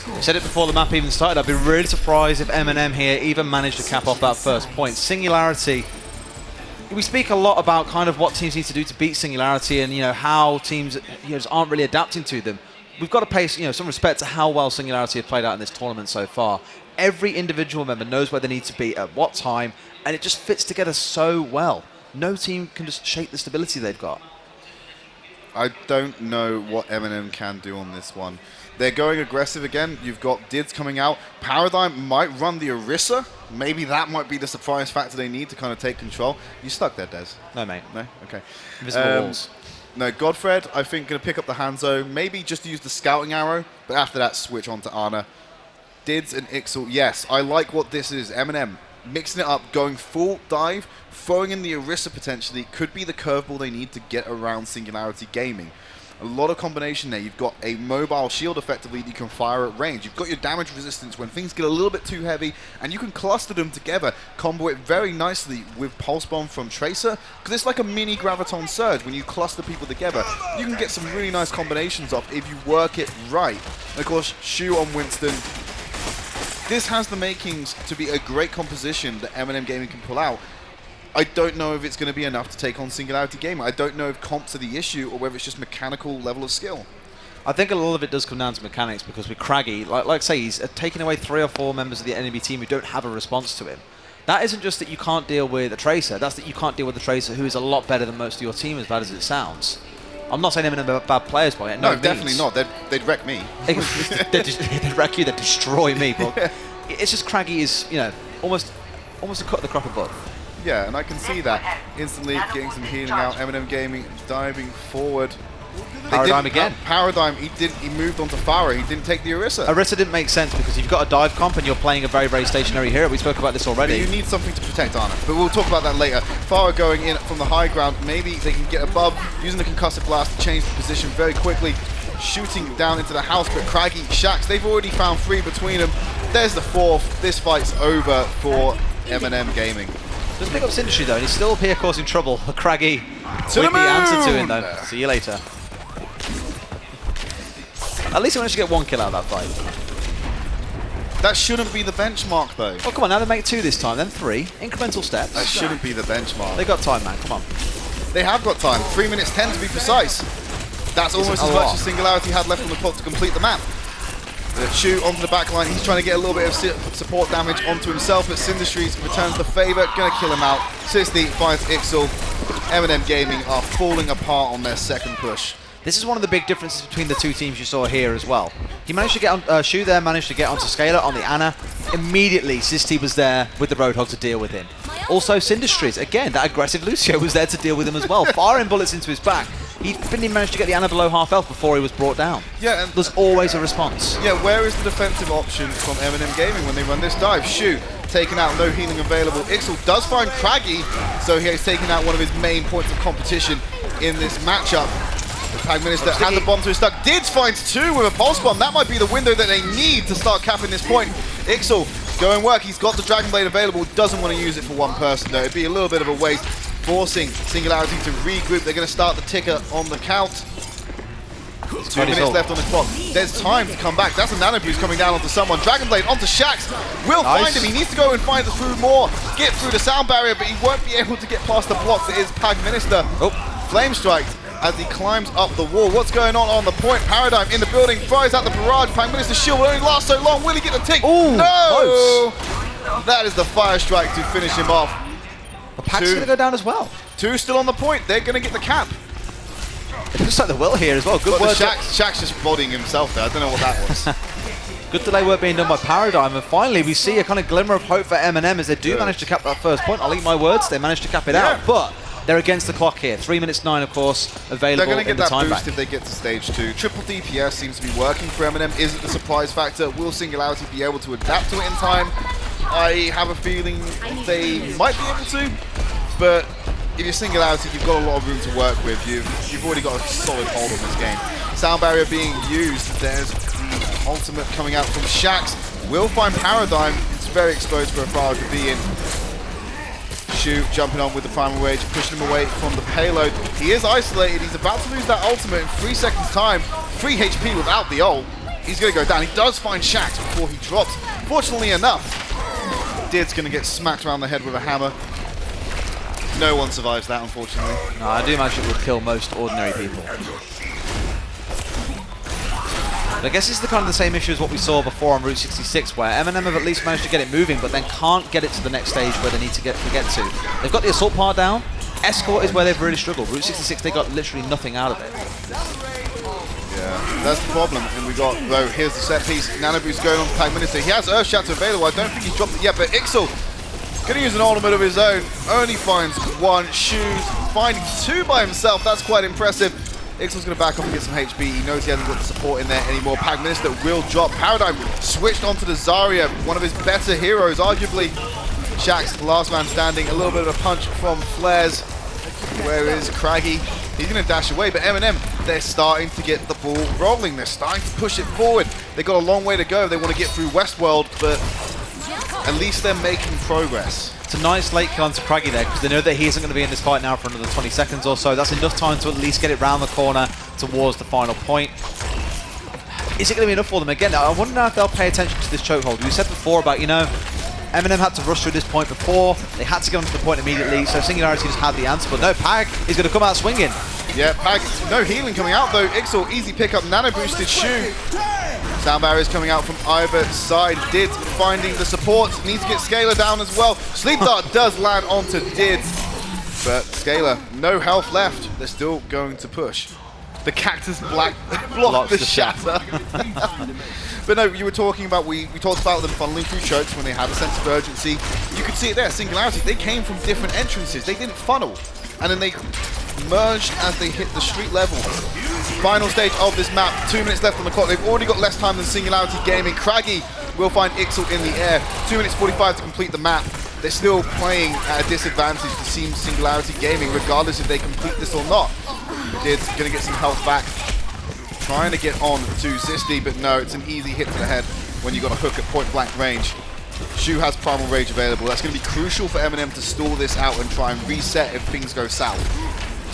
I said it before the map even started, I'd be really surprised if M&M here even managed to cap off that first point. Singularity, we speak a lot about kind of what teams need to do to beat Singularity and how teams just aren't really adapting to them. We've got to pay some respect to how well Singularity have played out in this tournament so far. Every individual member knows where they need to be at what time, and it just fits together so well. No team can just shake the stability they've got. I don't know what M&M can do on this one. They're going aggressive again. You've got Dids coming out. Paradigm might run the Orisa. Maybe that might be the surprise factor they need to kind of take control. You stuck there, Des? No, mate. No? Okay. Invisible walls. No, Godfred, I think, going to pick up the Hanzo. Maybe just use the scouting arrow, but after that, switch on to Ana. Dids and Ixel, yes, I like what this is. M&M, mixing it up, going full dive, throwing in the Orisa potentially could be the curveball they need to get around Singularity Gaming. A lot of combination there. You've got a mobile shield effectively that you can fire at range. You've got your damage resistance when things get a little bit too heavy, and you can cluster them together, combo it very nicely with Pulse Bomb from Tracer, because it's like a mini Graviton Surge. When you cluster people together, you can get some really nice combinations off if you work it right. And of course, Shu on Winston. This has the makings to be a great composition that M&M Gaming can pull out. I don't know if it's going to be enough to take on Singularity Gaming. I don't know if comps are the issue or whether it's just mechanical level of skill. I think a lot of it does come down to mechanics, because with Craggy, like I say, he's taking away 3 or 4 members of the enemy team who don't have a response to him. That isn't just that you can't deal with a Tracer, that's that you can't deal with a Tracer who is a lot better than most of your team, as bad as it sounds. I'm not saying M&M are bad players by it. No, definitely not. They'd wreck me. They'd wreck you, they'd destroy me. But it's just Craggy is, you know, almost a cut of the crop above. Yeah, and I can see that. Instantly getting some healing out. M&M Gaming diving forward. Paradigm again. Paradigm, he moved on to Farah. He didn't take the Orisa. Orisa didn't make sense because you've got a dive comp and you're playing a very, very stationary hero. We spoke about this already. But you need something to protect Ana, but we'll talk about that later. Farah going in from the high ground. Maybe they can get above, using the concussive blast to change the position very quickly. Shooting down into the house, but Craggy, Shax, they've already found 3 between them. There's the 4th. This fight's over for M&M Gaming. Doesn't pick up Syndustry though, and he's still up here causing trouble. Craggy to with the answer to him though. See you later. At least he managed to get 1 kill out of that fight. That shouldn't be the benchmark though. Oh come on, now they make 2 this time, then 3. Incremental steps. That shouldn't be the benchmark. They got time, man, come on. They have got time. 3 minutes 10 to be precise. That's almost as much as Singularity had left on the clock to complete the map. Shu onto the back line. He's trying to get a little bit of support damage onto himself, but Syndustry returns the favor. Gonna kill him out. 60 finds Ixel. M&M Gaming are falling apart on their second push. This is one of the big differences between the 2 teams you saw here as well. He managed to get on, Shu there managed to get onto Scalar on the Ana. Immediately, Sisti was there with the Roadhog to deal with him. Also, Syndustry, again, that aggressive Lucio was there to deal with him as well, firing bullets into his back. He didn't manage to get the Ana below half health before he was brought down. Yeah, and there's always a response. Yeah, where is the defensive option from M&M Gaming when they run this dive? Shu taken out, no healing available. Ixel does find Craggy, so he has taken out one of his main points of competition in this matchup. The Tag Minister and the bomb to his stuck. Dids finds 2 with a pulse bomb. That might be the window that they need to start capping this point. Ixel going work. He's got the Dragon Blade available. Doesn't want to use it for 1 person though. It'd be a little bit of a waste. Forcing Singularity to regroup. They're going to start the ticker on the count. 2 minutes left on the clock. There's time to come back. That's a nano boost coming down onto someone. Dragon Blade onto Shax. Will find him. He needs to go and find the through more. Get through the sound barrier, but he won't be able to get past the blocks. It is Tag Minister. Flame Strike as he climbs up the wall. What's going on the point? Paradigm in the building. Fires out the barrage. Tag Minister's shield will only last so long. Will he get the tick? Ooh, no! Close. That is the Fire Strike to finish him off. The pack's going to go down as well. 2 still on the point. They're going to get the cap. It looks like the will here as well. Good work. Shax's just bodying himself there. I don't know what that was. Good delay work being done by Paradigm. And finally, we see a kind of glimmer of hope for M&M as they do manage to cap that first point. I'll eat my words. They managed to cap it out. But they're against the clock here. 3 minutes 9, of course, available. They're going to get that boost back. if they get to stage 2. Triple DPS seems to be working for M&M. Isn't the surprise factor. Will Singularity be able to adapt to it in time? I have a feeling they might be able to. But if you're Singularity, you've got a lot of room to work with. You've already got a solid hold on this game. Sound barrier being used. There's the ultimate coming out from Shax. Will find Paradigm. It's very exposed for a Farah to be in. Shu jumping on with the Primal Rage, pushing him away from the payload. He is isolated. He's about to lose that ultimate in 3 seconds time. 3 HP without the ult. He's going to go down. He does find Shax before he drops. Fortunately enough, Did's going to get smacked around the head with a hammer. No one survives that, unfortunately. No, I do imagine it would kill most ordinary people. But I guess it's the same issue as what we saw before on Route 66, where M&M have at least managed to get it moving, but then can't get it to the next stage where they need to get to. They've got the assault part down. Escort is where they've really struggled. Route 66, they got literally nothing out of it. Yeah, that's the problem. And we got, though, here's the set piece. Nano Boost going on for Tag Minister. He has Earth Shatter available. I don't think he's dropped it yet, but Ixel going to use an ultimate of his own. Only finds 1. Shoes finding 2 by himself. That's quite impressive. Ixel's going to back off and get some HP. He knows he hasn't got the support in there anymore. Tag Minister will drop. Paradigm switched onto the Zarya, one of his better heroes, arguably. Shax, last man standing. A little bit of a punch from Flares. Where is Craggy? He's going to dash away, but M&M, they're starting to get the ball rolling. They're starting to push it forward. They've got a long way to go if they want to get through Westworld, but at least they're making progress. It's a nice late kill onto Craggy there, because they know that he isn't going to be in this fight now for another 20 seconds or so. That's enough time to at least get it round the corner towards the final point. Is it going to be enough for them? Again, I wonder now if they'll pay attention to this chokehold. We said before about, you know, M&M had to rush through this point before. They had to get onto the point immediately, so Singularity just had the answer. But no, Pag is going to come out swinging. Yeah, Pag, no healing coming out though. Ixel, easy pickup, nano boosted Shu. Sound barriers coming out from either side. Did finding the support, needs to get Scalar down as well. Sleep Dart does land onto Did, but Scalar, no health left. They're still going to push. The Cactus Black blocked the shatter. But no, you were talking about, we talked about them funneling through chokes when they had a sense of urgency. You could see it there, Singularity, they came from different entrances. They didn't funnel. And then they merged as they hit the street level. Final stage of this map, 2 minutes left on the clock. They've already got less time than Singularity Gaming. Craggy will find Ixel in the air. 2 minutes 45 to complete the map. They're still playing at a disadvantage to Team Singularity Gaming, regardless if they complete this or not. Did's going to get some health back. Trying to get on to Zisti, but no, it's an easy hit to the head when you've got a hook at point blank range. Shu has Primal Rage available. That's going to be crucial for M&M to stall this out and try and reset if things go south.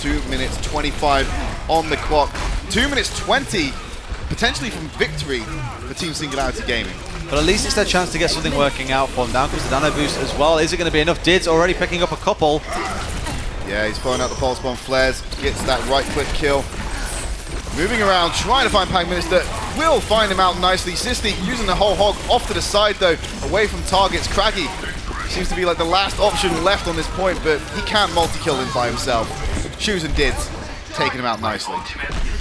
2 minutes 25 on the clock. 2 minutes 20, potentially from victory for Team Singularity Gaming. But at least it's their chance to get something working out for them. Down comes the nano boost as well. Is it going to be enough? Did's already picking up a couple. Yeah, he's throwing out the pulse bomb. Flares gets that right-click kill. Moving around, trying to find Pag Minister. Will find him out nicely. Sisti using the whole hog off to the side though, away from targets. Craggy seems to be like the last option left on this point, but he can't multi-kill him by himself. Shoes and Dids taking him out nicely.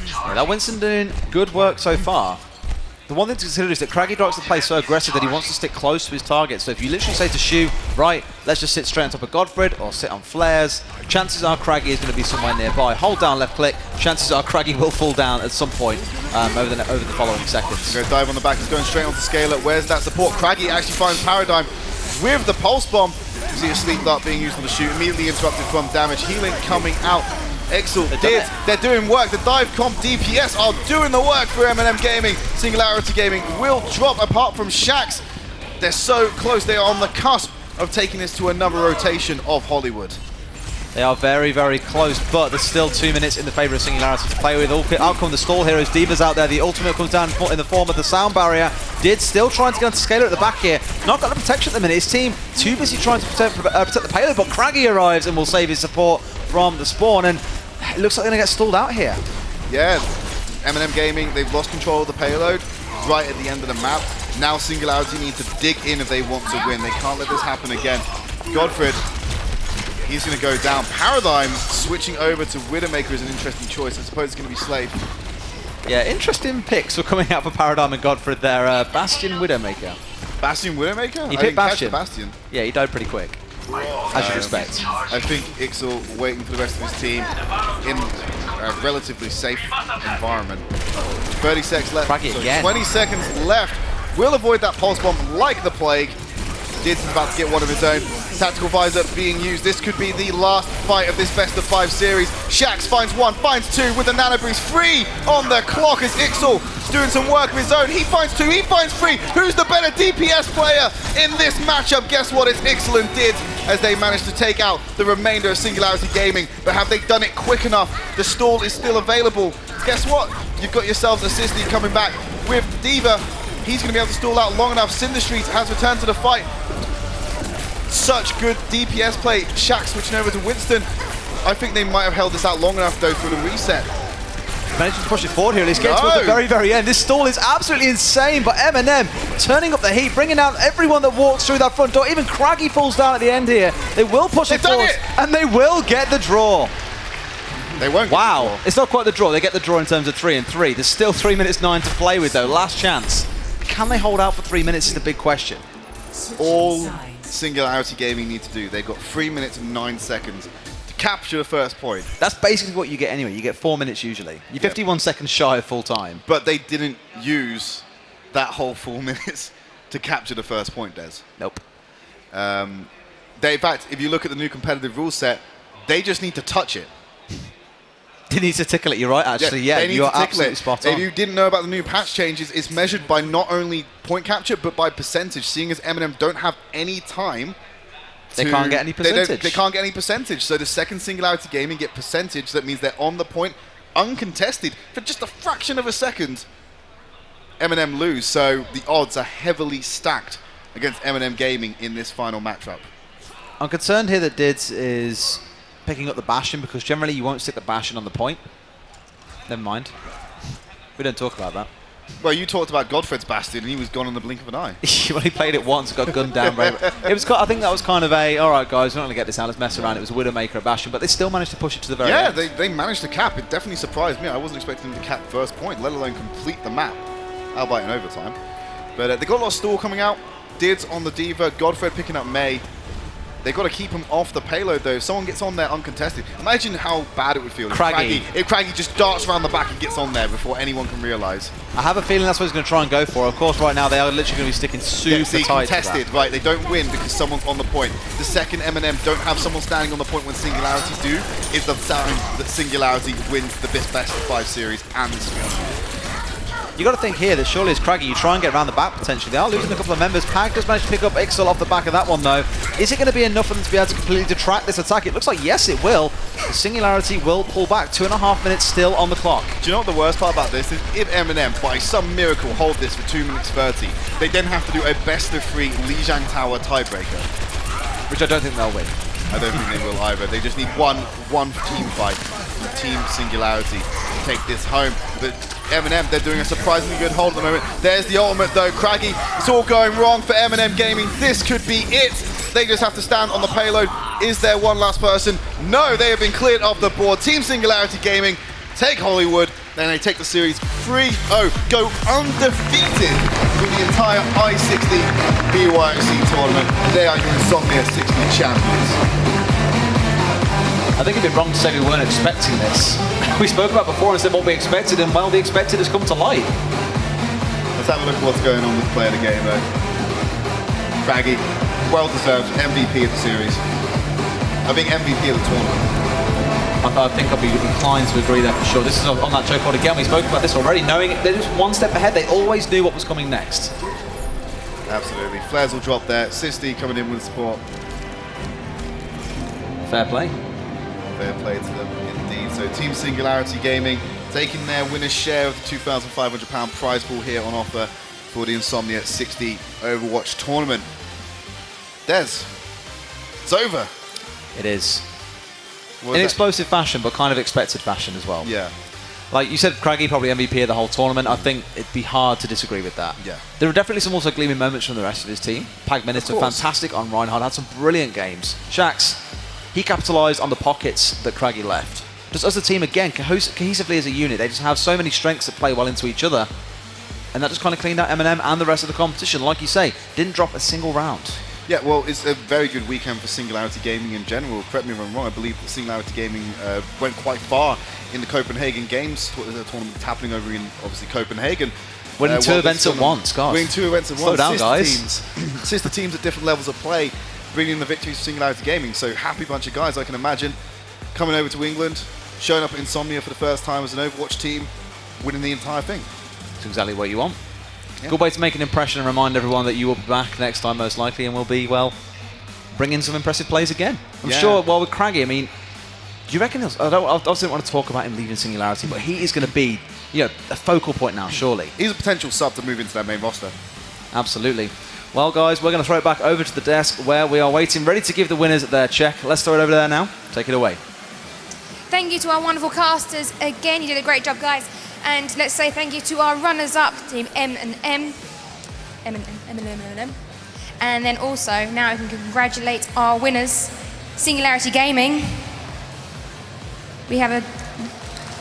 Yeah, that Winston doing good work so far. The one thing to consider is that Craggy likes to play so aggressive that he wants to stick close to his target. So if you literally say to Shu, right, let's just sit straight on top of Godfred or sit on Flares, chances are Craggy is going to be somewhere nearby. Hold down left click, chances are Craggy will fall down at some point over the following seconds. Go dive on the back, he's going straight onto Scalar. Where's that support? Craggy actually finds Paradigm with the pulse bomb. You see a sleep dart being used on the Shu, immediately interrupted from damage. Healing coming out. Ixel, they're doing work. The dive comp DPS are doing the work for M&M Gaming. Singularity Gaming will drop apart from Shax. They're so close. They are on the cusp of taking this to another rotation of Hollywood. They are very, very close, but there's still 2 minutes in the favour of Singularity to play with. Out come the stall heroes. Diva's out there. The ultimate comes down in the form of the sound barrier. Did still trying to get onto Scalar at the back here. Not got the protection at the minute. His team too busy trying to protect the payload, but Craggy arrives and will save his support from the spawn. And it looks like they're going to get stalled out here. Yeah, M&M Gaming, they've lost control of the payload right at the end of the map. Now Singularity need to dig in if they want to win. They can't let this happen again. Godfred, he's going to go down. Paradigm switching over to Widowmaker is an interesting choice. I suppose it's going to be Slave. Yeah, interesting picks were coming out for Paradigm and Godfred there. Bastion Widowmaker. Bastion Widowmaker? He picked Bastion. Bastion. Yeah, he died pretty quick. As you'd expect. I think Ixel waiting for the rest of his team in a relatively safe environment. 30 seconds left. So 20 seconds left. Will avoid that pulse bomb like the plague. Did's about to get one of his own. Tactical visor being used. This could be the last fight of this best of 5 series. Shax finds one, finds two with the nano boost. 3 on the clock as Ixel doing some work of his own. He finds 2, he finds 3. Who's the better DPS player in this matchup? Guess what? It's Ixel and Did as they manage to take out the remainder of Singularity Gaming. But have they done it quick enough? The stall is still available. Guess what? You've got yourselves a Sisti coming back with Diva. He's going to be able to stall out long enough. Cinder Street has returned to the fight. Such good DPS play. Shaq switching over to Winston. I think they might have held this out long enough though for the reset. Managing to push it forward here. Let's get towards the very, very end. This stall is absolutely insane, but M&M turning up the heat, bringing down everyone that walks through that front door. Even Craggy falls down at the end here. They will push it forward, and they will get the draw. They won't. Wow, it's not quite the draw. They get the draw in terms of 3 and 3. There's still 3 minutes 9 to play with though. Last chance. Can they hold out for 3 minutes is the big question. All Singularity Gaming need to do. They've got 3 minutes and 9 seconds to capture the first point. That's basically what you get anyway. You get 4 minutes usually. You're 51 seconds shy of full time. But they didn't use that whole 4 minutes to capture the first point, Des. Nope. In fact, if you look at the new competitive rule set, they just need to touch it. They need to tickle it, you're right, actually. Yeah, they need you're to tickle absolutely it. spot on. If you didn't know about the new patch changes, it's measured by not only point capture, but by percentage. Seeing as M&M don't have any time, They can't get any percentage. They can't get any percentage. So the second Singularity Gaming get percentage. That means they're on the point, uncontested, for just a fraction of a second. M&M lose. So the odds are heavily stacked against M&M Gaming in this final matchup. I'm concerned here that Dids is picking up the Bastion, because generally you won't stick the Bastion on the point. Never mind. We don't talk about that. Well, you talked about Godfred's Bastion, and he was gone in the blink of an eye. He only played it once, got gunned down. It was. I think that was kind of a, all right, guys, we're not going to get this out. Let's mess around. It was a Widowmaker, a Bastion, but they still managed to push it to the very end. Yeah, they managed to cap. It definitely surprised me. I wasn't expecting them to cap first point, let alone complete the map, albeit in overtime. But they got a lot of stall coming out. Dids on the Diva, Godfred picking up May. They've got to keep him off the payload, though. If someone gets on there uncontested, imagine how bad it would feel if Craggy just darts around the back and gets on there before anyone can realise. I have a feeling that's what he's going to try and go for. Of course, right now they are literally going to be sticking super tight. Contested, right? They don't win because someone's on the point. The second M&M don't have someone standing on the point when Singularity do, is the sign that Singularity wins the best of 5 series and this one. You got to think here that surely as Craggy, you try and get around the back potentially. They are losing a couple of members. Pag does manage to pick up Ixel off the back of that one though. Is it going to be enough for them to be able to completely detract this attack? It looks like yes, it will. The Singularity will pull back. 2.5 minutes still on the clock. Do you know what the worst part about this is? If M&M, by some miracle, hold this for 2 minutes 30, they then have to do a best of 3 Lijiang Tower tiebreaker. Which I don't think they'll win. I don't think they will either. They just need one team fight from Team Singularity to take this home. But M&M, they're doing a surprisingly good hold at the moment. There's the ultimate though, Craggy. It's all going wrong for M&M Gaming. This could be it. They just have to stand on the payload. Is there one last person? No, they have been cleared off the board. Team Singularity Gaming take Hollywood. Then they take the series 3-0, go undefeated through the entire I-60 BYOC tournament. They are your Insomnia60 champions. I think it'd be wrong to say we weren't expecting this. We spoke about before and said what we expected, and well, the expected has come to light. Let's have a look at what's going on with the play of the game though. Craggy, well-deserved MVP of the series. I think MVP of the tournament. I think I'll be inclined to agree there for sure. This is on that chokehold again. We spoke about this already, knowing they're just one step ahead. They always knew what was coming next. Absolutely. Flares will drop there. 60 coming in with support. Fair play. Fair play to them indeed. So Team Singularity Gaming taking their winner's share of the £2,500 prize pool here on offer for the Insomnia60 Overwatch tournament. Des, it's over. It is. In explosive fashion, but kind of expected fashion as well. Yeah. Like you said, Craggy probably MVP of the whole tournament. I think it'd be hard to disagree with that. Yeah. There are definitely some also gleaming moments from the rest of his team. Pag Minister, fantastic on Reinhardt, had some brilliant games. Shax, he capitalised on the pockets that Craggy left. Just as a team, again, cohesively as a unit, they just have so many strengths that play well into each other. And that just kind of cleaned out M&M and the rest of the competition. Like you say, didn't drop a single round. Yeah, well, it's a very good weekend for Singularity Gaming in general. Correct me if I'm wrong, I believe that Singularity Gaming went quite far in the Copenhagen Games, the tournament that's happening over in, obviously, Copenhagen. Winning 2 events at once, guys. Winning 2 events at once. Slow down, guys. Sister teams at different levels of play, bringing the victories for Singularity Gaming. So happy bunch of guys, I can imagine, coming over to England, showing up at Insomnia for the first time as an Overwatch team, winning the entire thing. That's exactly what you want. Yeah. Good way to make an impression and remind everyone that you will be back next time most likely, and we'll be, well, bring in some impressive plays again. I'm sure, well, with Craggy, I mean, do you reckon, I obviously don't want to talk about him leaving Singularity, but he is going to be, you know, a focal point now, surely. He's a potential sub to move into that main roster. Absolutely. Well, guys, we're going to throw it back over to the desk where we are waiting, ready to give the winners their check. Let's throw it over there now. Take it away. Thank you to our wonderful casters. Again, you did a great job, guys. And let's say thank you to our runners-up, Team M&M. And then also, now we can congratulate our winners, Singularity Gaming. We have a...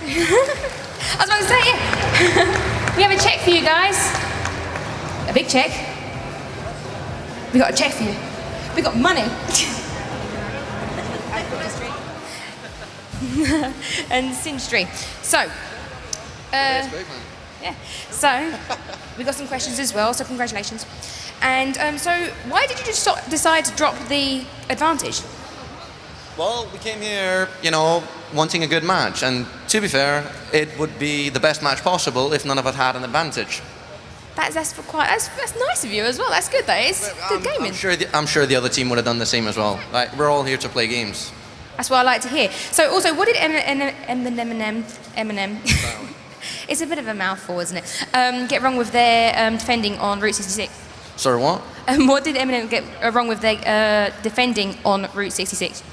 I was about to say it. We have a check for you guys. A big check. We got a check for you. We got money. And Sinstry. So, yeah. So, we got some questions as well, so congratulations. And so why did you just decide to drop the advantage? Well, we came here, wanting a good match, and to be fair, it would be the best match possible if none of us had an advantage. That's nice of you as well. That's good. That is good gaming. I'm sure the other team would have done the same as well. Like, we're all here to play games. That's what I like to hear. So also, what did Eminem? It's a bit of a mouthful, isn't it? Get wrong with their defending on Route 66. Sorry, what? What did Eminem get wrong with their defending on Route 66?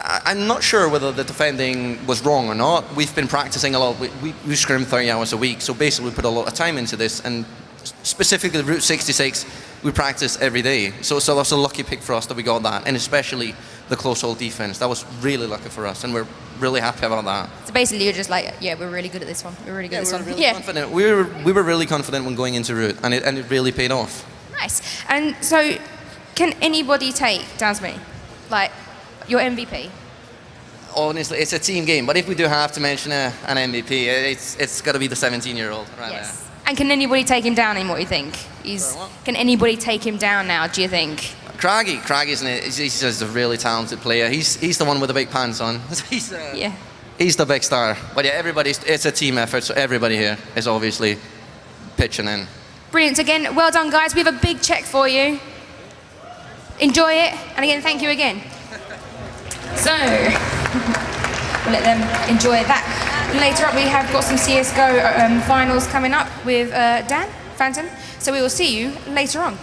I'm not sure whether the defending was wrong or not. We've been practicing a lot. We scrim 30 hours a week, so basically we put a lot of time into this, and specifically Route 66, we practice every day. So that's a lucky pick for us that we got that, and especially the close hold defense. That was really lucky for us, and we're really happy about that. So basically you're just like, yeah, we're really good at this one. We're really good at this one. Really confident. We were really confident when going into Route, and it really paid off. Nice. And so, can anybody take Dasmi? Like, your MVP? Honestly, it's a team game, but if we do have to mention an MVP, it's got to be the 17-year-old right there. And can anybody take him down in what you think? Can anybody take him down now, do you think? Craggy's he's just a really talented player. He's the one with the big pants on. He's the big star. But yeah, it's a team effort, so everybody here is obviously pitching in. Brilliant. Again, well done, guys. We have a big check for you. Enjoy it. And again, thank you again. So, we'll let them enjoy that. Later up, we have got some CSGO finals coming up with Dan Phantom. So we will see you later on.